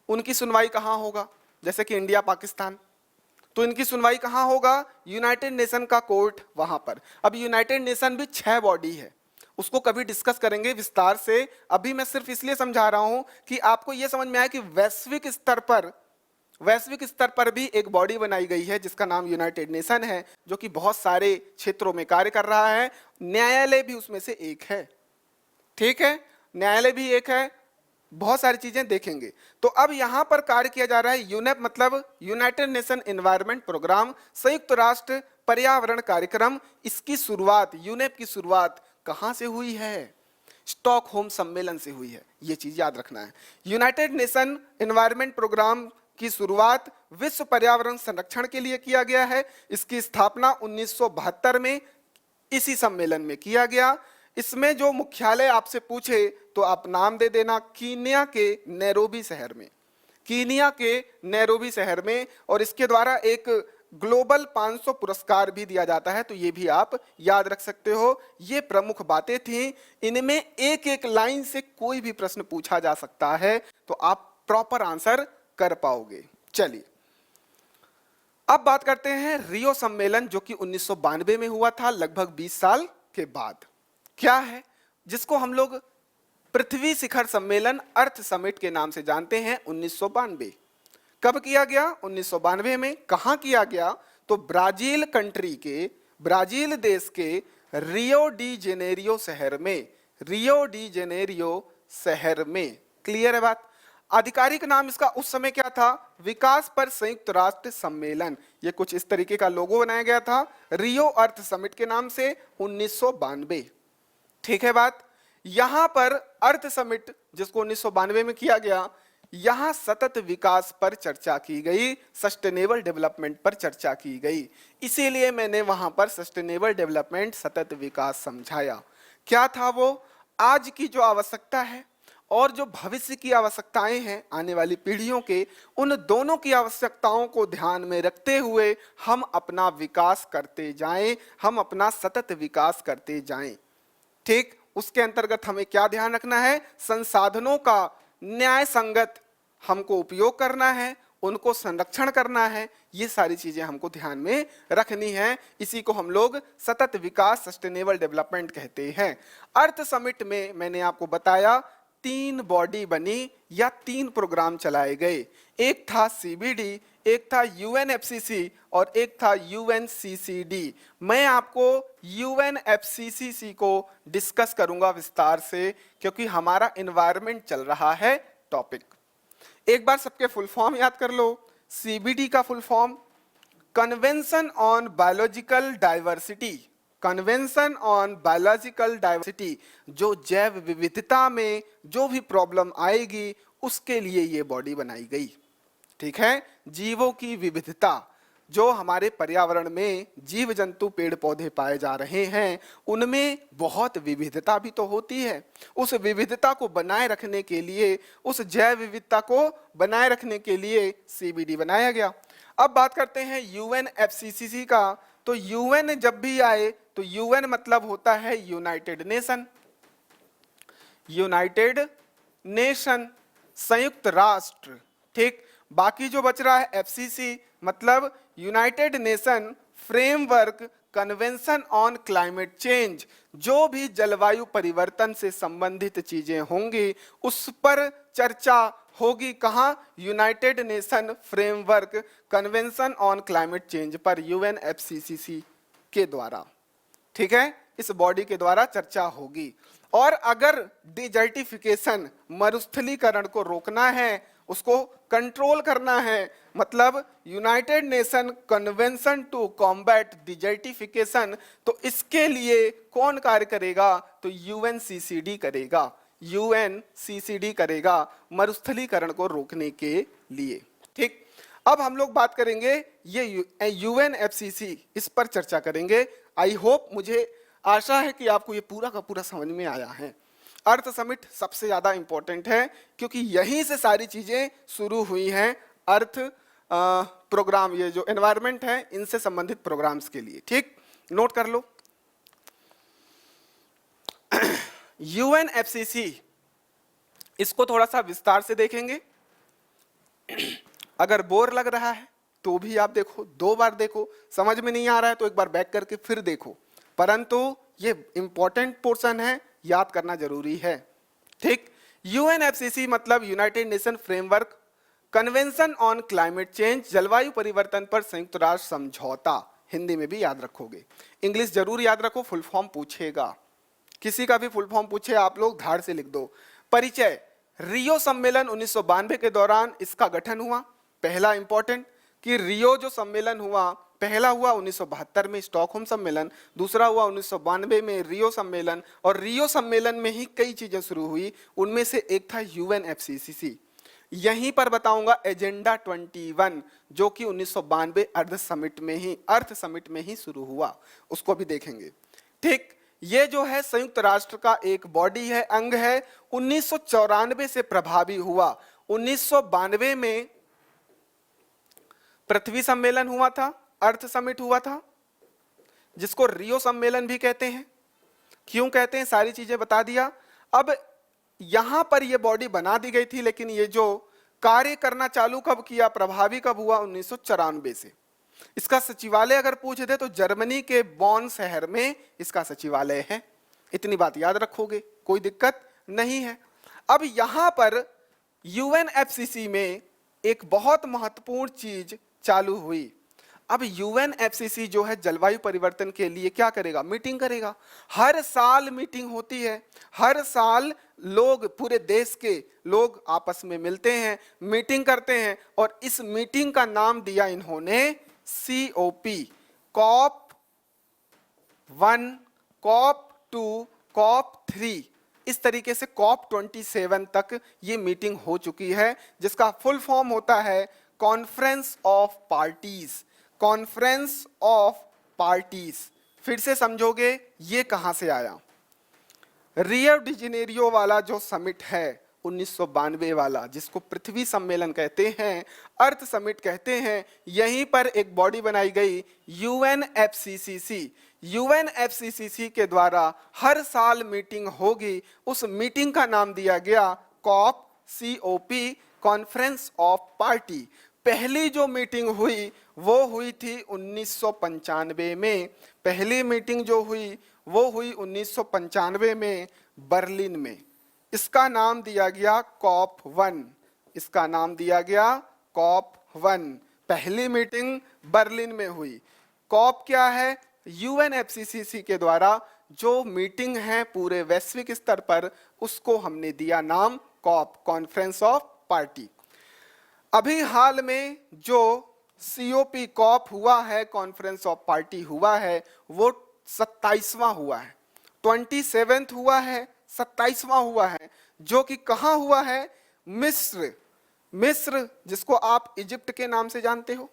उनकी सुनवाई कहां होगा, जैसे कि इंडिया पाकिस्तान, तो इनकी सुनवाई कहां होगा, यूनाइटेड नेशन का कोर्ट वहां पर। अब यूनाइटेड नेशन भी 6 बॉडी है, उसको कभी डिस्कस करेंगे विस्तार से। अभी मैं सिर्फ इसलिए समझा रहा हूं कि आपको यह समझ में आए कि वैश्विक स्तर पर भी एक बॉडी बनाई गई है जिसका नाम यूनाइटेड नेशन है, जो कि बहुत सारे क्षेत्रों में कार्य कर रहा है। न्यायालय भी उसमें से एक है। ठीक है, न्यायालय भी एक है, बहुत सारी चीजें देखेंगे। तो अब यहां पर कार्य किया जा रहा है यूनेप, मतलब यूनाइटेड नेशन एनवायरनमेंट प्रोग्राम, संयुक्त राष्ट्र पर्यावरण कार्यक्रम। इसकी शुरुआत, यूनेप की शुरुआत कहां से हुई है, स्टॉकहोम सम्मेलन से हुई है, यह चीज याद रखना है। यूनाइटेड नेशन एनवायरनमेंट प्रोग्राम की शुरुआत विश्व पर्यावरण संरक्षण के लिए किया गया है। इसकी स्थापना 1972 में इसी सम्मेलन में किया गया। इसमें जो मुख्यालय आपसे पूछे तो आप नाम दे देना, कीनिया के नैरोबी शहर में, कीनिया के नैरोबी शहर में। और इसके द्वारा एक ग्लोबल 500 पुरस्कार भी दिया जाता है, तो ये भी आप याद रख सकते हो। ये प्रमुख बातें थी, इनमें एक एक लाइन से कोई भी प्रश्न पूछा जा सकता है, तो आप प्रॉपर आंसर कर पाओगे। चलिए अब बात करते हैं रियो सम्मेलन, जो कि 1992 में हुआ था, लगभग 20 साल के बाद। क्या है, जिसको हम लोग पृथ्वी शिखर सम्मेलन, अर्थ समिट के नाम से जानते हैं। 1992 कब किया गया, 1992 में। कहां किया गया, तो ब्राजील कंट्री के, ब्राजील देश के रियो डी जेनेरियो शहर में, रियो डी जेनेरियो शहर में। क्लियर है बात। आधिकारिक नाम इसका उस समय क्या था, विकास पर संयुक्त राष्ट्र सम्मेलन। ये कुछ इस तरीके का लोगो बनाया गया था, रियो अर्थ समिट के नाम से, 1992। ठीक है बात। यहां पर अर्थ समिट, जिसको 1992 में किया गया, यहां सतत विकास पर चर्चा की गई, सस्टेनेबल डेवलपमेंट पर चर्चा की गई। इसीलिए मैंने वहां पर सस्टेनेबल डेवलपमेंट, सतत विकास समझाया। क्या था वो, आज की जो आवश्यकता है और जो भविष्य की आवश्यकताएं हैं आने वाली पीढ़ियों के, उन दोनों की आवश्यकताओं को ध्यान में रखते हुए हम अपना विकास करते जाएं, हम अपना सतत विकास करते जाएं। ठीक, उसके अंतर्गत हमें क्या ध्यान रखना है, संसाधनों का न्याय संगत हमको उपयोग करना है, उनको संरक्षण करना है, ये सारी चीजें हमको ध्यान में रखनी है। इसी को हम लोग सतत विकास, सस्टेनेबल डेवलपमेंट कहते हैं। अर्थ समिट में मैंने आपको बताया 3 बॉडी बनी या 3 प्रोग्राम चलाए गए। एक था सीबीडी, एक था यूएनएफसीसी और एक था यूएनसीसीडी। मैं आपको यूएनएफसीसी को डिस्कस करूंगा विस्तार से, क्योंकि हमारा एनवायरनमेंट चल रहा है टॉपिक। एक बार सबके फुल फॉर्म याद कर लो। सीबीडी का full form convention on biological diversity, convention on biological diversity. जो जैव विविधता में जो भी प्रॉब्लम आएगी उसके लिए ये बॉडी बनाई गई। ठीक है, जीवों की विविधता, जो हमारे पर्यावरण में जीव जंतु पेड़ पौधे पाए जा रहे हैं, उनमें बहुत विविधता भी तो होती है। उस विविधता को बनाए रखने के लिए, उस जैव विविधता को बनाए रखने के लिए सीबीडी बनाया गया। अब बात करते हैं यूएनएफसीसी का। तो यूएन जब भी आए तो यूएन मतलब होता है यूनाइटेड नेशन, यूनाइटेड नेशन, संयुक्त राष्ट्र। ठीक, बाकी जो बच रहा है एफसीसी मतलब United nation framework convention on climate change. जो भी जलवायु परिवर्तन से संबंधित चीजें होंगी उस पर चर्चा होगी। कहां, United nation framework convention on climate change पर, यूएनएफसीसी के द्वारा। ठीक है, इस बॉडी के द्वारा चर्चा होगी। और अगर डिजर्टिफिकेशन, मरुस्थलीकरण को रोकना है उसको कंट्रोल करना है। मतलब United Nation convention to combat desertification, तो इसके लिए कौन कार्य करेगा? तो यूएनसीसीडी करेगा, यूएनसीसीडी करेगा मरुस्थलीकरण को रोकने के लिए। ठीक, अब हम लोग बात करेंगे ये यूएनएफसीसी, इस पर चर्चा करेंगे। आई होप, मुझे आशा है कि आपको ये पूरा का पूरा समझ में आया है। अर्थ समिट सबसे ज्यादा इंपॉर्टेंट है क्योंकि यहीं से सारी चीजें शुरू हुई हैं अर्थ प्रोग्राम, ये जो एनवायरनमेंट है इनसे संबंधित प्रोग्राम्स के लिए। ठीक, नोट कर लो। यूएनएफसीसी, इसको थोड़ा सा विस्तार से देखेंगे। अगर बोर लग रहा है तो भी आप देखो, 2 बार देखो, समझ में नहीं आ रहा है तो एक बार बैक करके फिर देखो, परंतु ये इंपॉर्टेंट पोर्शन है, याद करना जरूरी है। ठीक, यूएनएफसीसी मतलब United nation framework convention on climate change, जलवायु परिवर्तन पर संयुक्त राष्ट्र समझौता, हिंदी में भी याद रखोगे, इंग्लिश जरूर याद रखो, फुल फॉर्म पूछेगा, किसी का भी फुल फॉर्म पूछे आप लोग धाड़ से लिख दो। परिचय, रियो सम्मेलन 1992 के दौरान इसका गठन हुआ। पहला इंपॉर्टेंट कि रियो जो सम्मेलन हुआ, पहला हुआ 1972 में स्टॉकहोम सम्मेलन, दूसरा हुआ 1992 में रियो सम्मेलन, और रियो सम्मेलन में ही कई चीजें शुरू हुई, उनमें से एक था यूएनएफसीसी। यहीं पर बताऊंगा एजेंडा 21 जो कि 1992 अर्थ समिट में ही शुरू हुआ, उसको भी देखेंगे। ठीक, ये जो है संयुक्त राष्ट्र का एक बॉडी है, अंग है, 1994 से प्रभावी हुआ। 1992 में पृथ्वी सम्मेलन हुआ था, अर्थ समिट हुआ था, जिसको रियो सम्मेलन भी कहते हैं। क्यों कहते हैं, सारी चीजें बता दिया। अब यहां पर यह बॉडी बना दी गई थी, लेकिन ये जो कार्य करना चालू कब किया, प्रभावी कब हुआ, 1994 से। इसका सचिवालय अगर पूछ दे तो जर्मनी के बॉन शहर में इसका सचिवालय है। इतनी बात याद रखोगे, कोई दिक्कत नहीं है। अब यहां पर यूएनएफसीसी में एक बहुत महत्वपूर्ण चीज चालू हुई। अब यूएनएफसीसी जो है जलवायु परिवर्तन के लिए क्या करेगा, मीटिंग करेगा। हर साल मीटिंग होती है, हर साल लोग, पूरे देश के लोग आपस में मिलते हैं, मीटिंग करते हैं, और इस मीटिंग का नाम दिया इन्होंने COP, COP 1, COP 2, COP 3, इस तरीके से COP 27 तक ये मीटिंग हो चुकी है, जिसका फुल फॉर्म होता है conference of parties. Conference of parties, फिर से समझोगे ये कहां से आया। रियो डी जेनेरियो वाला जो समिट है 1992 वाला, जिसको पृथ्वी सम्मेलन कहते हैं, अर्थ समिट कहते हैं, यहीं पर एक बॉडी बनाई गई यूएनएफसीसी। यूएनएफसीसी के द्वारा हर साल मीटिंग होगी, उस मीटिंग का नाम दिया गया COP, कॉन्फ्रेंस ऑफ पार्टी। पहली जो मीटिंग हुई वो हुई थी 1995 में। पहली मीटिंग जो हुई वो हुई 1995 में बर्लिन में। इसका नाम दिया गया COP 1, इसका नाम दिया गया COP 1। पहली मीटिंग बर्लिन में हुई। COP क्या है, यूएनएफसीसी के द्वारा जो मीटिंग है पूरे वैश्विक स्तर पर, उसको हमने दिया नाम COP, कॉन्फ्रेंस ऑफ पार्टी। अभी हाल में जो COP हुआ है, कॉन्फ्रेंस ऑफ पार्टी हुआ है, वो 27वां हुआ है, 27th हुआ है, 27वां हुआ है, जो कि कहां हुआ है, मिस्र, जिसको आप इजिप्ट के नाम से जानते हो,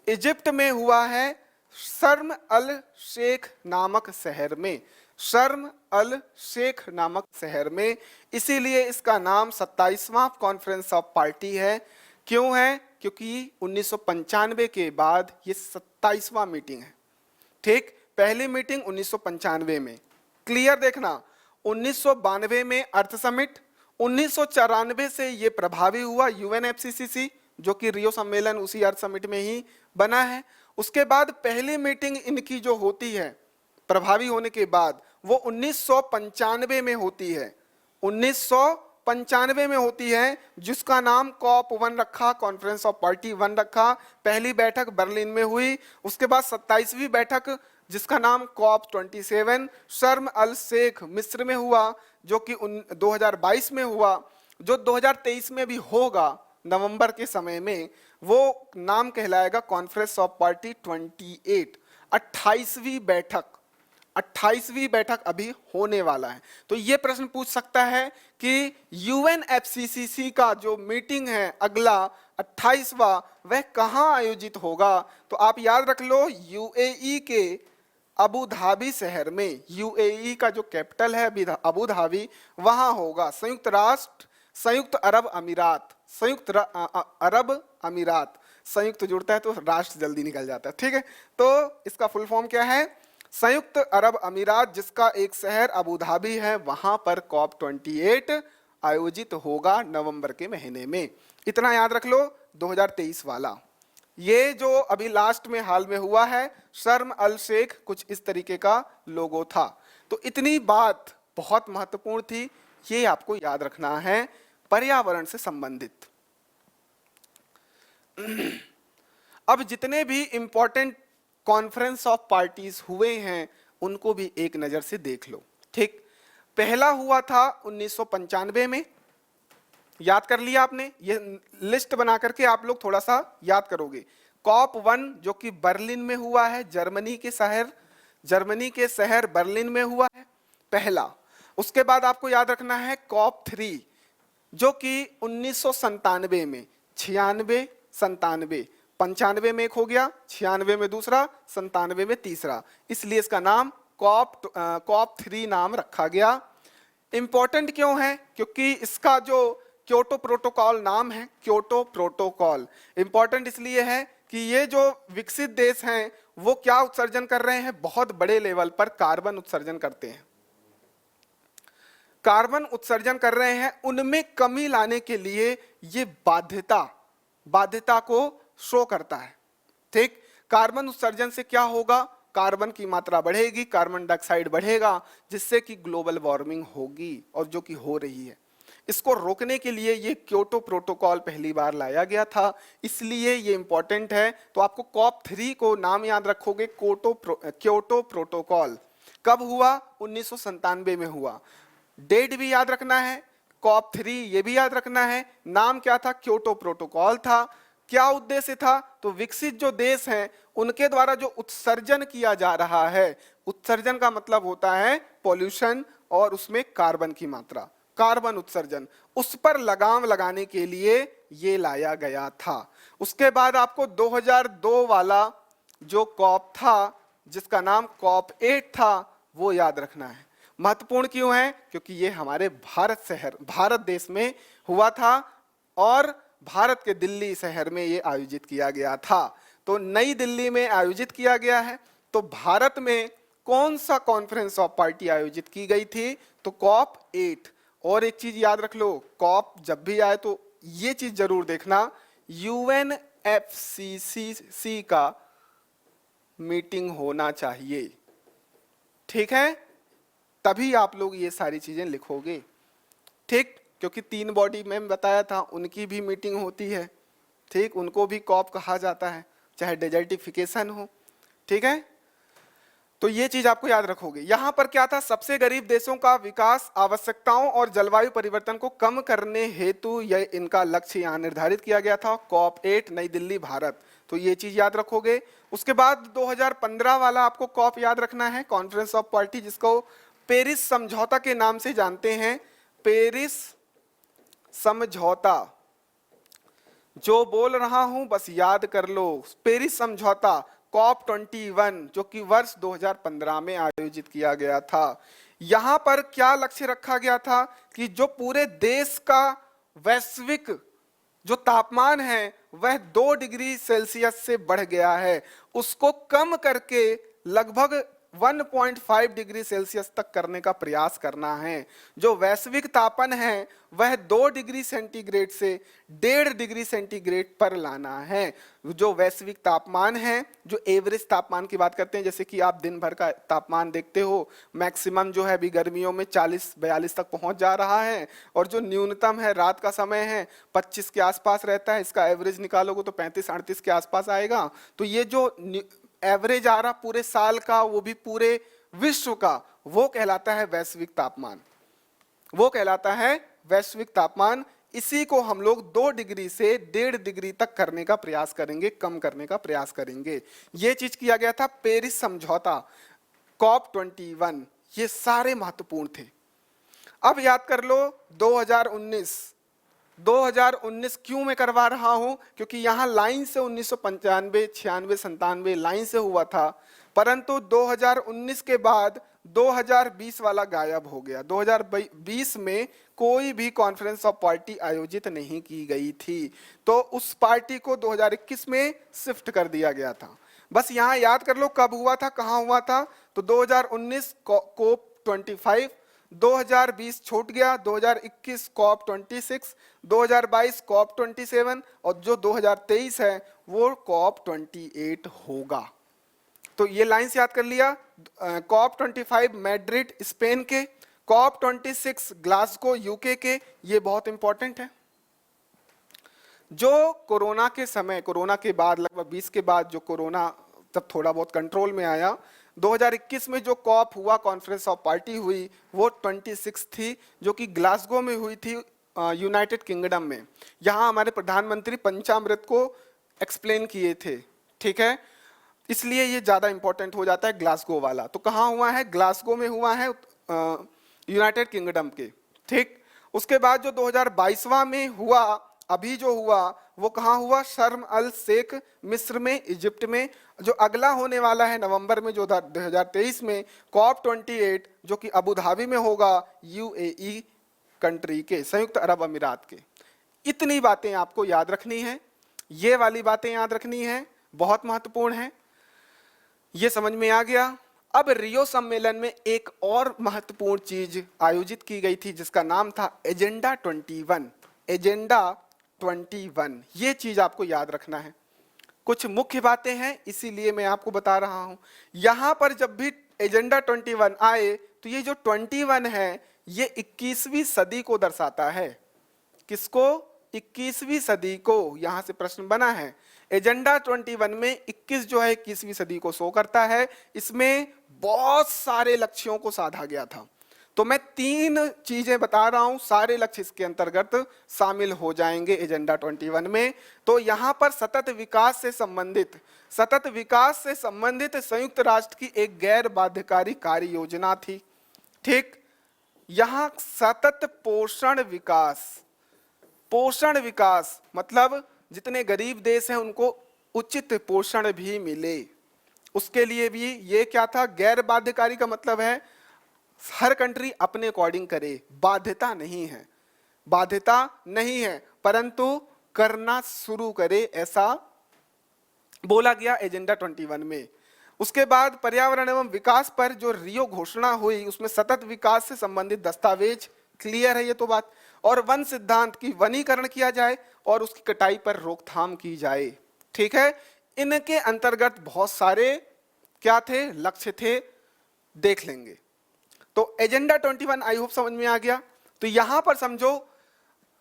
इजिप्ट में हुआ है, शर्म अल शेख नामक शहर में, शर्म अल शेख नामक शहर में। इसीलिए इसका नाम 27वां कॉन्फ्रेंस ऑफ पार्टी है। क्यों है, क्योंकि 1995 के बाद ये 27वां मीटिंग है। ठीक, पहली मीटिंग 1995 में, क्लियर देखना, 1992 में अर्थ समिट, 1994 से ये प्रभावी हुआ यूएनएफसीसी, जो कि रियो सम्मेलन उसी अर्थ समिट में ही बना है। उसके बाद पहली मीटिंग इनकी जो होती है प्रभावी होने के बाद, वो 1995 में होती है, 1995 में होती है, जिसका नाम COP 1 रखा, कॉन्फ्रेंस ऑफ पार्टी 1 रखा। पहली बैठक बर्लिन में हुई। उसके बाद 27वीं बैठक, जिसका नाम COP 27 शर्म अल शेख मिस्र में हुआ, जो कि 2022 में हुआ। जो 2023 में भी होगा नवंबर के समय में, वो नाम कहलाएगा कॉन्फ्रेंस ऑफ पार्टी 28, 28वीं बैठक। 28वीं बैठक अभी होने वाला है। तो ये प्रश्न पूछ सकता है कि यूएनएफसीसीसी का जो मीटिंग है अगला 28वां, वह कहां आयोजित होगा? तो आप याद रख लो, यूएई के अबू धाबी शहर में, यूएई का जो कैपिटल है अबू धाबी, वहां होगा। संयुक्त राष्ट्र, संयुक्त अरब अमीरात, अरब अमीरात, संयुक्त जुड़ता है तो राष्ट्र जल्दी निकल जाता है, ठीक है। तो इसका फुल फॉर्म क्या है? संयुक्त अरब अमीरात, जिसका एक शहर अबू धाबी है, वहां पर COP 28 आयोजित होगा नवंबर के महीने में। इतना याद रख लो, 2023 वाला। ये जो अभी लास्ट में हाल में हुआ है, शर्म अल शेख, कुछ इस तरीके का लोगो था। तो इतनी बात बहुत महत्वपूर्ण थी, ये आपको याद रखना है, पर्यावरण से संबंधित। अब जितने भी इंपॉर्टेंट कॉन्फ्रेंस ऑफ पार्टीज हुए हैं उनको भी एक नजर से देख लो, ठीक। पहला हुआ था 1995 में, याद कर लिया आपने, ये लिस्ट बना करके आप लोग थोड़ा सा याद करोगे। COP 1 जो कि बर्लिन में हुआ है, जर्मनी के शहर बर्लिन में हुआ है पहला। उसके बाद आपको याद रखना है COP 3 जो कि 1997 में, 96, 97, 95 में एक हो गया, 96 में दूसरा, 97 में तीसरा, इसलिए इसका नाम COP 3 नाम रखा गया। इंपॉर्टेंट क्यों है? क्योंकि इसका जो क्योटो प्रोटोकॉल नाम है, क्योटो प्रोटोकॉल इंपॉर्टेंट इसलिए है कि ये जो विकसित देश हैं वो क्या उत्सर्जन कर रहे हैं? बहुत बड़े लेवल पर कार्बन उत्सर्जन करते हैं, कार्बन उत्सर्जन कर रहे हैं। उनमें कमी लाने के लिए ये बाध्यता को शो करता है, ठीक। कार्बन उत्सर्जन से क्या होगा? कार्बन की मात्रा बढ़ेगी, कार्बन डाइऑक्साइड बढ़ेगा, जिससे कि ग्लोबल वार्मिंग होगी, और जो कि हो रही है। इसको रोकने के लिए ये क्योटो प्रोटोकॉल पहली बार लाया गया था, इसलिए ये इंपॉर्टेंट है। तो आपको COP 3 को नाम याद रखोगे, क्योटो प्रोटोकॉल। कब हुआ? 1997 में हुआ। डेट भी याद रखना है, COP 3 ये भी याद रखना है। नाम क्या था? क्योटो प्रोटोकॉल था। क्या उद्देश्य था? तो विकसित जो देश हैं उनके द्वारा जो उत्सर्जन किया जा रहा है, उत्सर्जन का मतलब होता है पॉल्यूशन, और उसमें कार्बन की मात्रा, कार्बन उत्सर्जन, उस पर लगाम लगाने के लिए ये लाया गया था। उसके बाद आपको 2002 वाला जो COP था, जिसका नाम COP 8 था, वो याद रखना है। महत्वपूर्ण क्यों है? क्योंकि ये हमारे भारत देश में हुआ था, और भारत के दिल्ली शहर में ये आयोजित किया गया था। तो नई दिल्ली में आयोजित किया गया है। तो भारत में कौन सा कॉन्फ्रेंस ऑफ पार्टी आयोजित की गई थी? तो COP 8। और एक चीज याद रख लो, COP जब भी आए तो ये चीज जरूर देखना, UNFCCC का मीटिंग होना चाहिए, ठीक है, तभी आप लोग ये सारी चीजें लिखोगे, ठीक। क्योंकि 3 बॉडी में बताया था उनकी भी मीटिंग होती है, ठीक, उनको भी COP कहा जाता है, चाहे डेजर्टिफिकेशन हो, ठीक है। तो ये चीज आपको याद रखोगे। यहां पर क्या था? सबसे गरीब देशों का विकास, आवश्यकताओं और जलवायु परिवर्तन को कम करने हेतु यह इनका लक्ष्य यहां निर्धारित किया गया था। COP 8 नई दिल्ली भारत, तो ये चीज याद रखोगे। उसके बाद 2015 वाला आपको COP याद रखना है, कॉन्फ्रेंस ऑफ पार्टी, जिसको पेरिस समझौता के नाम से जानते हैं। पेरिस समझौता, जो बोल रहा हूं बस याद कर लो, पेरिस समझौता COP 21 जो कि वर्ष 2015 में आयोजित किया गया था। यहां पर क्या लक्ष्य रखा गया था कि जो पूरे देश का वैश्विक जो तापमान है वह 2 डिग्री सेल्सियस से बढ़ गया है, उसको कम करके लगभग 1.5 डिग्री सेल्सियस तक करने का प्रयास करना है। जो वैश्विक तापन है वह 2 डिग्री सेंटीग्रेड से 1.5 डिग्री सेंटीग्रेड पर लाना है। जो वैश्विक तापमान है, जो एवरेज तापमान की बात करते हैं, जैसे कि आप दिन भर का तापमान देखते हो, मैक्सिमम जो है अभी गर्मियों में 40-42 तक पहुंच जा रहा है, और जो न्यूनतम है रात का समय है 25 के आसपास रहता है। इसका एवरेज निकालोगे तो 35-38 के आसपास आएगा। तो ये जो एवरेज आ रहा पूरे साल का, वो भी पूरे विश्व का, वो कहलाता है वैश्विक तापमान, वो कहलाता है वैश्विक तापमान, इसी को हम लोग 2 डिग्री से 1.5 डिग्री तक करने का प्रयास करेंगे, कम करने का प्रयास करेंगे। ये चीज किया गया था। पेरिस समझौता, COP21, ये सारे महत्वपूर्ण थे। अब याद कर लो 2019 क्यों मैं करवा रहा हूं, क्योंकि यहां लाइन से 1995, 96, 97 लाइन से हुआ था, परंतु 2019 के बाद 2020 वाला गायब हो गया। 2020 में कोई भी कॉन्फ्रेंस ऑफ पार्टी आयोजित नहीं की गई थी, तो उस पार्टी को 2021 में शिफ्ट कर दिया गया था। बस यहां याद कर लो कब हुआ था, कहां हुआ था। तो 2019 COP25, 2020 छूट गया, 2021 COP26, 2022 COP27 और जो 2023 है वो COP28 होगा। तो ये लाइंस याद कर लिया। COP25 मैड्रिड स्पेन के, COP26 ग्लासगो यूके के, ये बहुत इंपॉर्टेंट है। जो कोरोना के समय, कोरोना के बाद लगभग 20 के बाद जो कोरोना तब थोड़ा बहुत कंट्रोल में आया, 2021 में जो कॉप हुआ, कॉन्फ्रेंस ऑफ पार्टी हुई, वो 26 थी, जो कि ग्लासगो में हुई थी, यूनाइटेड किंगडम में। यहाँ हमारे प्रधानमंत्री पंचामृत को एक्सप्लेन किए थे, ठीक है, इसलिए ये ज़्यादा इंपॉर्टेंट हो जाता है ग्लासगो वाला। तो कहाँ हुआ है? ग्लासगो में हुआ है, यूनाइटेड किंगडम के, ठीक। उसके बाद जो 2022वां में हुआ, अभी जो हुआ वो कहाँ हुआ? शर्म अल शेख, मिस्र में, इजिप्ट में। जो अगला होने वाला है नवंबर में, जो 2023 में, COP28, जो कि अबू धाबी में होगा, UAE कंट्री के, संयुक्त अरब अमीरात के। इतनी बातें आपको याद रखनी है, ये वाली बातें याद रखनी है, बहुत महत्वपूर्ण है। ये समझ में आ गया। अब रियो सम्मेलन में एक और महत्वपूर्ण चीज आयोजित की गई थी, जिसका नाम था एजेंडा 21। एजेंडा 21, ये चीज आपको याद रखना है। कुछ मुख्य बातें हैं, इसीलिए मैं आपको बता रहा हूं। यहां पर जब भी एजेंडा 21 आए, तो ये जो 21 है, ये 21वीं सदी को दर्शाता है। किसको? 21वीं सदी को। यहां से प्रश्न बना है। एजेंडा 21 में 21 जो है 21वीं सदी को शो करता है। इसमें बहुत सारे लक्ष्यों को साधा गया था। तो मैं 3 चीजें बता रहा हूं, सारे लक्ष्य इसके अंतर्गत शामिल हो जाएंगे एजेंडा 21 में। तो यहां पर सतत विकास से संबंधित संयुक्त राष्ट्र की एक गैर बाध्यकारी कार्य योजना थी, ठीक। यहां सतत पोषण विकास मतलब जितने गरीब देश हैं उनको उचित पोषण भी मिले, उसके लिए भी ये क्या था? गैर बाध्यकारी का मतलब है हर कंट्री अपने अकॉर्डिंग करे, बाध्यता नहीं है, परंतु करना शुरू करे, ऐसा बोला गया एजेंडा 21 में। उसके बाद पर्यावरण एवं विकास पर जो रियो घोषणा हुई, उसमें सतत विकास से संबंधित दस्तावेज, क्लियर है ये तो बात। और वन सिद्धांत की वनीकरण किया जाए और उसकी कटाई पर रोकथाम की जाए, ठीक है। इनके अंतर्गत बहुत सारे क्या थे? लक्ष्य थे, देख लेंगे। तो एजेंडा 21 आई होप समझ में आ गया। तो यहां पर समझो,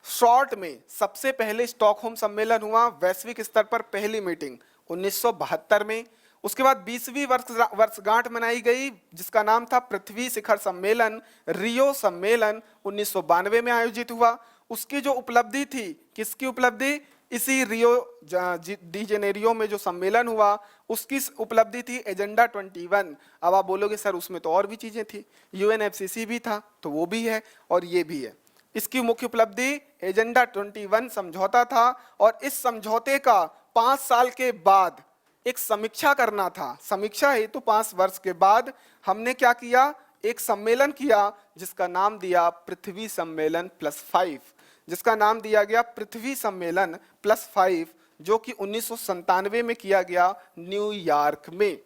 शॉर्ट में सबसे पहले स्टॉकहोम सम्मेलन हुआ, वैश्विक स्तर पर पहली मीटिंग 1972 में। उसके बाद 20वीं वर्षगांठ मनाई गई, जिसका नाम था पृथ्वी शिखर सम्मेलन, रियो सम्मेलन 1992 में आयोजित हुआ। उसकी जो उपलब्धि थी, किसकी उपलब्धि? इसी रियो डी जेनेरियो में जो सम्मेलन हुआ, उसकी उपलब्धि थी एजेंडा 21। अब आप बोलोगे सर उसमें तो और भी चीजें थी, UNFCCC भी था, तो वो भी है और ये भी है। इसकी मुख्य उपलब्धि एजेंडा 21 समझौता था, और इस समझौते का 5 साल के बाद एक समीक्षा करना था। समीक्षा हेतु 5 वर्ष के बाद हमने क्या किया? एक सम्मेलन किया, जिसका नाम दिया पृथ्वी सम्मेलन +5, जिसका नाम दिया गया पृथ्वी सम्मेलन +5, जो कि 1997 में किया गया न्यूयॉर्क में।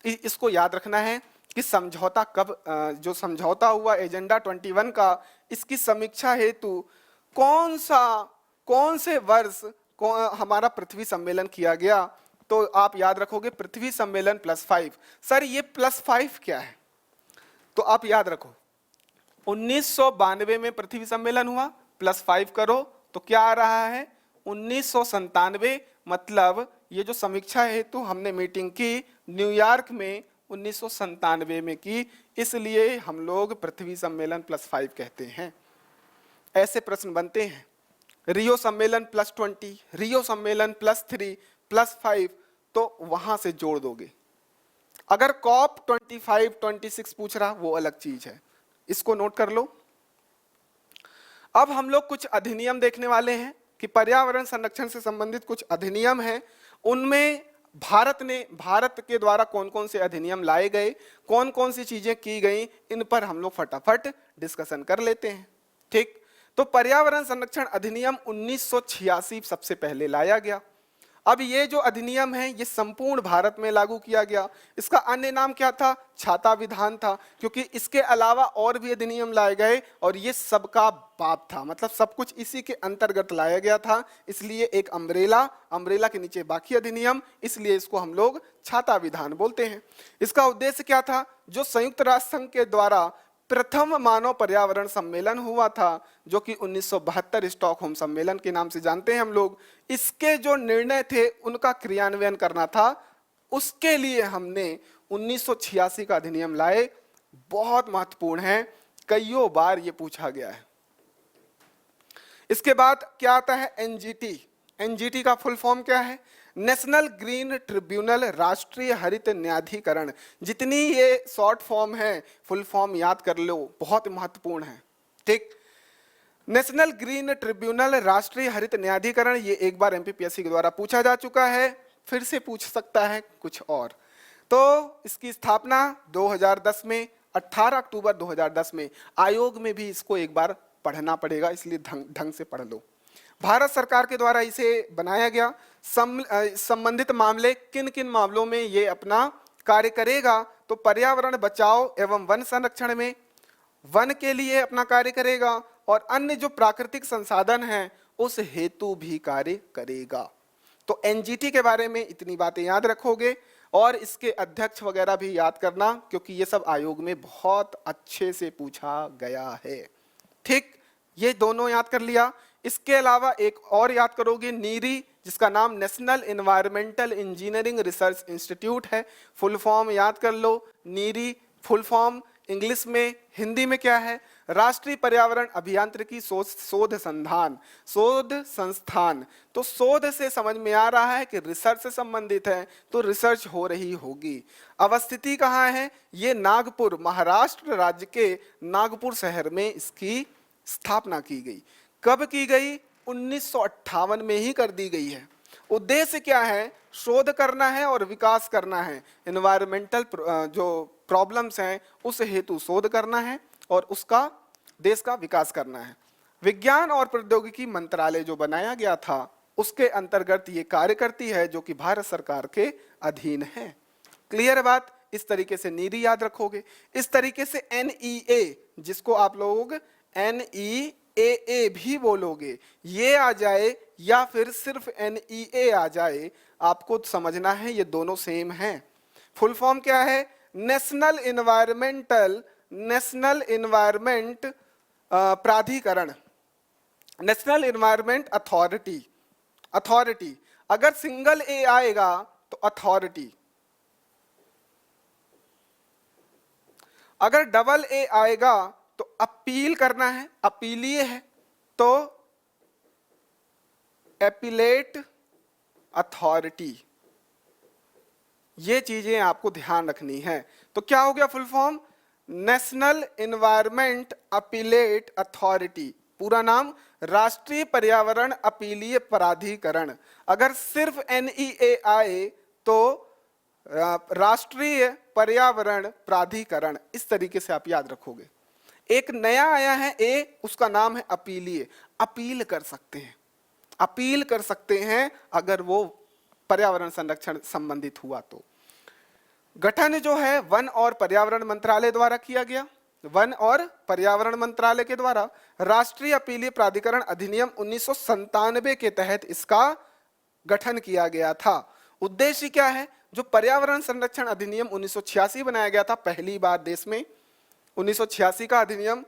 इसको याद रखना है कि समझौता कब, जो समझौता हुआ एजेंडा 21 का, इसकी समीक्षा हेतु कौन से वर्ष हमारा पृथ्वी सम्मेलन किया गया। तो आप याद रखोगे पृथ्वी सम्मेलन +5। सर ये +5 क्या है? तो आप याद रखो 1992 में पृथ्वी सम्मेलन हुआ, +5 करो तो क्या आ रहा है? 1997। मतलब ये जो समीक्षा हेतु हमने मीटिंग की न्यूयॉर्क में 1997 में की, इसलिए हम लोग पृथ्वी सम्मेलन +5 कहते हैं। ऐसे प्रश्न बनते हैं, रियो सम्मेलन +20, रियो सम्मेलन +3 +5, तो वहां से जोड़ दोगे। अगर कॉप 25 26 पूछ रहा, वो अलग चीज है, इसको नोट कर लो। अब हम लोग कुछ अधिनियम देखने वाले हैं कि पर्यावरण संरक्षण से संबंधित कुछ अधिनियम हैं, उनमें भारत के द्वारा कौन कौन से अधिनियम लाए गए, कौन कौन सी चीजें की गई, इन पर हम लोग फटाफट डिस्कशन कर लेते हैं। ठीक, तो पर्यावरण संरक्षण अधिनियम 1986 सबसे पहले लाया गया। अब ये जो अधिनियम है ये संपूर्ण भारत में लागू किया गया। इसका अन्य नाम क्या था? छाता विधान था, क्योंकि इसके अलावा और भी अधिनियम लाए गए और ये सबका बाप था, मतलब सब कुछ इसी के अंतर्गत लाया गया था, इसलिए एक अम्ब्रेला के नीचे बाकी अधिनियम, इसलिए इसको हम लोग छाता विधान बोलते हैं। इसका उद्देश्य क्या था? जो संयुक्त राष्ट्र संघ के द्वारा प्रथम मानव पर्यावरण सम्मेलन हुआ था, जो कि 1972 स्टॉकहोम सम्मेलन के नाम से जानते हैं हम लोग, इसके जो निर्णय थे उनका क्रियान्वयन करना था, उसके लिए हमने 1986 का अधिनियम लाए। बहुत महत्वपूर्ण है, कईयों बार ये पूछा गया है। इसके बाद क्या आता है? एनजीटी। एनजीटी का फुल फॉर्म क्या है? नेशनल ग्रीन ट्रिब्यूनल, राष्ट्रीय हरित न्यायाधिकरण। जितनी ये शॉर्ट फॉर्म है, फुल फॉर्म याद कर लो, बहुत महत्वपूर्ण है। ठीक, नेशनल ग्रीन ट्रिब्यूनल, राष्ट्रीय हरित न्यायाधिकरण, ये एक बार एमपीपीएससी के द्वारा पूछा जा चुका है, फिर से पूछ सकता है कुछ और। तो इसकी स्थापना 2010 में, 18 अक्टूबर 2010 में। आयोग में भी इसको एक बार पढ़ना पड़ेगा, इसलिए ढंग से पढ़ लो। भारत सरकार के द्वारा इसे बनाया गया। संबंधित मामले, किन किन मामलों में ये अपना कार्य करेगा? तो पर्यावरण बचाओ एवं वन संरक्षण में वन के लिए अपना कार्य करेगा, और अन्य जो प्राकृतिक संसाधन हैं उस हेतु भी कार्य करेगा। तो एनजीटी के बारे में इतनी बातें याद रखोगे, और इसके अध्यक्ष वगैरह भी याद करना, क्योंकि ये सब आयोग में बहुत अच्छे से पूछा गया है। ठीक, ये दोनों याद कर लिया। इसके अलावा एक और याद करोगे, नीरी, जिसका नाम national environmental engineering research institute है। फुल फॉर्म याद कर लो, नीरी। फुल फॉर्म इंग्लिश में, हिंदी में क्या है? राष्ट्रीय पर्यावरण अभियांत्रिकी शोध संस्थान। तो शोध से समझ में आ रहा है कि रिसर्च से संबंधित है, तो रिसर्च हो रही होगी। अवस्थिति कहाँ है? ये नागपुर, महाराष्ट्र राज्य के नागपुर शहर में इसकी स्थापना की गई। कब की गई? 1958 में ही कर दी गई है। उद्देश्य क्या है? शोध करना है और विकास करना है। एनवायरमेंटल जो प्रॉब्लम्स हैं उस हेतु शोध करना है और उसका देश का विकास करना है। विज्ञान और प्रौद्योगिकी मंत्रालय जो बनाया गया था उसके अंतर्गत ये कार्य करती है, जो कि भारत सरकार के अधीन है। क्लियर बात? इस तरीके से नीरी याद रखोगे। इस तरीके से एनईए, जिसको आप लोग NEAA भी बोलोगे, ये आ जाए या फिर सिर्फ NEA आ जाए, आपको समझना है ये दोनों सेम हैं। फुल फॉर्म क्या है? नेशनल एनवायरमेंट प्राधिकरण, नेशनल एनवायरमेंट अथॉरिटी। अगर सिंगल ए आएगा तो अथॉरिटी, अगर डबल ए आएगा तो अपील करना है, अपीलीय है, तो एपीलेट अथॉरिटी। ये चीजें आपको ध्यान रखनी है। तो क्या हो गया full form? National environment appellate authority, पूरा नाम राष्ट्रीय पर्यावरण अपीलीय प्राधिकरण। अगर सिर्फ NEA आए तो राष्ट्रीय पर्यावरण प्राधिकरण। इस तरीके से आप याद रखोगे। एक नया आया है ए, उसका नाम है अपीलीय। अपील कर सकते हैं, अपील कर सकते हैं अगर वो पर्यावरण संरक्षण संबंधित हुआ तो। गठन जो है वन और पर्यावरण मंत्रालय द्वारा किया गया। वन और पर्यावरण मंत्रालय के द्वारा राष्ट्रीय अपीलीय प्राधिकरण अधिनियम 1997 के तहत इसका गठन किया गया था। उद्देश्य क्या है? जो पर्यावरण संरक्षण अधिनियम 1986 बनाया गया था पहली बार देश में, 1986 का अधिनियम,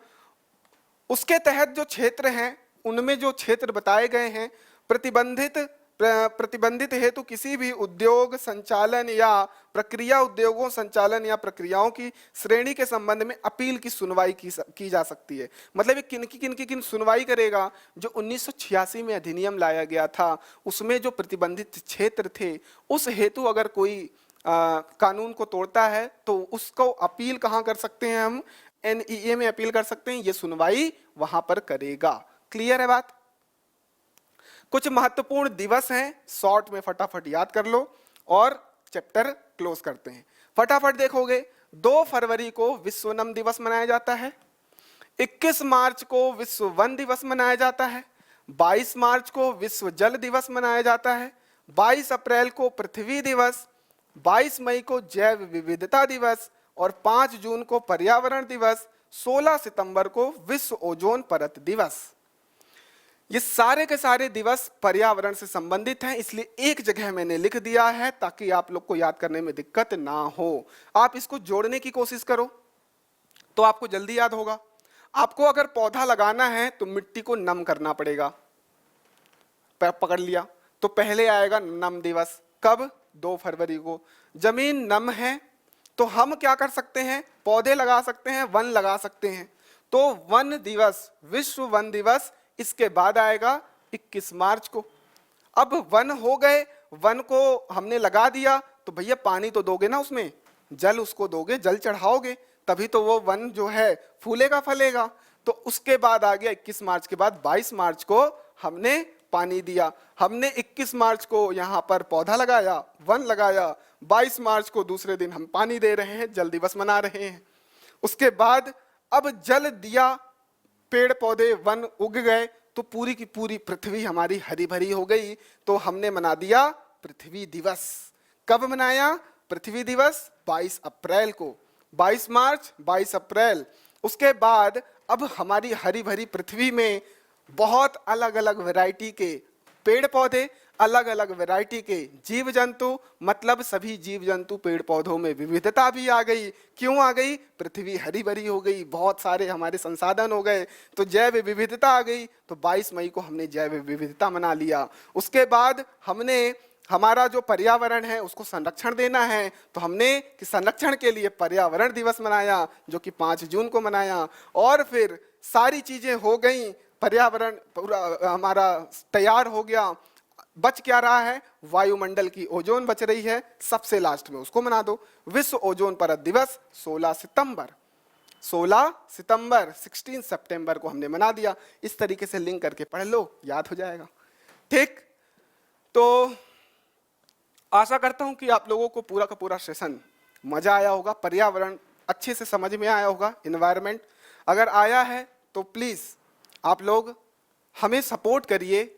उसके तहत जो क्षेत्र हैं उनमें जो क्षेत्र बताए गए हैं, प्रतिबंधित प्रतिबंधित हेतु किसी भी उद्योग संचालन या प्रक्रिया, उद्योगों संचालन या प्रक्रियाओं की श्रेणी के संबंध में अपील की सुनवाई की जा सकती है। मतलब ये किन सुनवाई करेगा? जो 1986 में अधिनियम लाया गया था उसमें जो प्रतिबंधित क्षेत्र थे उस हेतु अगर कोई कानून को तोड़ता है तो उसको अपील कहाँ कर सकते हैं? हम NEA में अपील कर सकते हैं। ये सुनवाई वहां पर करेगा। क्लियर है बात? कुछ महत्वपूर्ण दिवस हैं, शॉर्ट में फटाफट याद कर लो और चैप्टर क्लोज करते हैं। फटाफट देखोगे, 2 फरवरी को विश्व नम दिवस मनाया जाता है, 21 मार्च को विश्व वन दिवस मनाया जाता है, 22 मार्च को विश्व जल दिवस मनाया जाता है, 22 अप्रैल को पृथ्वी दिवस, 22 मई को जैव विविधता दिवस और 5 जून को पर्यावरण दिवस, 16 सितंबर को विश्व ओजोन परत दिवस। ये सारे के सारे दिवस पर्यावरण से संबंधित हैं, इसलिए एक जगह मैंने लिख दिया है ताकि आप लोग को याद करने में दिक्कत ना हो। आप इसको जोड़ने की कोशिश करो तो आपको जल्दी याद होगा। आपको अगर पौधा लगाना है तो मिट्टी को नम करना पड़ेगा। पकड़ लिया तो पहले आएगा नम दिवस। कब? 2 फरवरी को। जमीन नम है तो हम क्या कर सकते हैं? पौधे लगा सकते हैं, वन लगा सकते हैं। तो वन दिवस, विश्व वन दिवस इसके बाद आएगा 21 मार्च को। अब वन हो गए, वन को हमने लगा दिया तो भैया पानी तो दोगे ना, उसमें जल उसको दोगे, जल चढ़ाओगे, तभी तो वो वन जो है फूलेगा फलेगा। तो उसके बाद आ गया 21 मार्च के बाद 22 मार्च को हमने पानी दिया। हमने 21 मार्च को यहाँ पर पौधा लगाया, वन लगाया, 22 मार्च को दूसरे दिन हम पानी दे रहे हैं, जल दिवस मना रहे हैं। उसके बाद अब जल दिया, पेड़ पौधे वन उग गए तो पूरी की पूरी पृथ्वी हमारी हरी भरी हो गई, तो हमने मना दिया पृथ्वी दिवस। कब मनाया पृथ्वी दिवस? 22 अप्रैल को। 22 मार्च, 22 अप्रैल। उसके बाद अब हमारी हरी भरी पृथ्वी में बहुत अलग अलग वैरायटी के पेड़ पौधे, अलग अलग वैरायटी के जीव जंतु, मतलब सभी जीव जंतु पेड़ पौधों में विविधता भी आ गई। क्यों आ गई? पृथ्वी हरी भरी हो गई, बहुत सारे हमारे संसाधन हो गए, तो जैव विविधता आ गई। तो 22 मई को हमने जैव विविधता मना लिया। उसके बाद हमने हमारा जो पर्यावरण है उसको संरक्षण देना है, तो हमने कि संरक्षण के लिए पर्यावरण दिवस मनाया जो कि 5 जून को मनाया। और फिर सारी चीजें हो गई, पर्यावरण पूरा हमारा तैयार हो गया। बच क्या रहा है? वायुमंडल की ओजोन बच रही है, सबसे लास्ट में उसको मना दो। विश्व ओजोन परत दिवस 16 सितंबर, 16 सितंबर को हमने मना दिया। इस तरीके से लिंक करके पढ़ लो, याद हो जाएगा। ठीक, तो आशा करता हूं कि आप लोगों को पूरा का पूरा सेशन मजा आया होगा, पर्यावरण अच्छे से समझ में आया होगा, इन्वायरमेंट। अगर आया है तो प्लीज आप लोग हमें सपोर्ट करिए,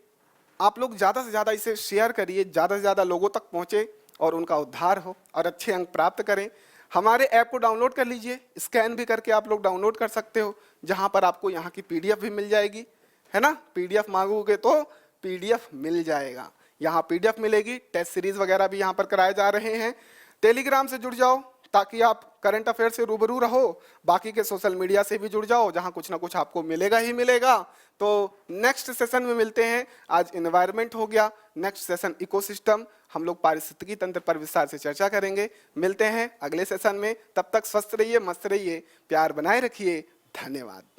आप लोग ज़्यादा से ज़्यादा इसे शेयर करिए, ज़्यादा से ज़्यादा लोगों तक पहुँचे और उनका उद्धार हो और अच्छे अंक प्राप्त करें। हमारे ऐप को डाउनलोड कर लीजिए, स्कैन भी करके आप लोग डाउनलोड कर सकते हो, जहाँ पर आपको यहाँ की PDF भी मिल जाएगी, है ना। PDF मांगोगे तो PDF मिल जाएगा, यहाँ PDF मिलेगी। टेस्ट सीरीज वगैरह भी यहाँ पर कराए जा रहे हैं। टेलीग्राम से जुड़ जाओ ताकि आप करंट अफेयर से रूबरू रहो। बाकी के सोशल मीडिया से भी जुड़ जाओ, जहाँ कुछ ना कुछ आपको मिलेगा ही मिलेगा। तो नेक्स्ट सेशन में मिलते हैं। आज एनवायरनमेंट हो गया, नेक्स्ट सेशन इकोसिस्टम, हम लोग पारिस्थितिकी तंत्र पर विस्तार से चर्चा करेंगे। मिलते हैं अगले सेशन में, तब तक स्वस्थ रहिए, मस्त रहिए, प्यार बनाए रखिए। धन्यवाद।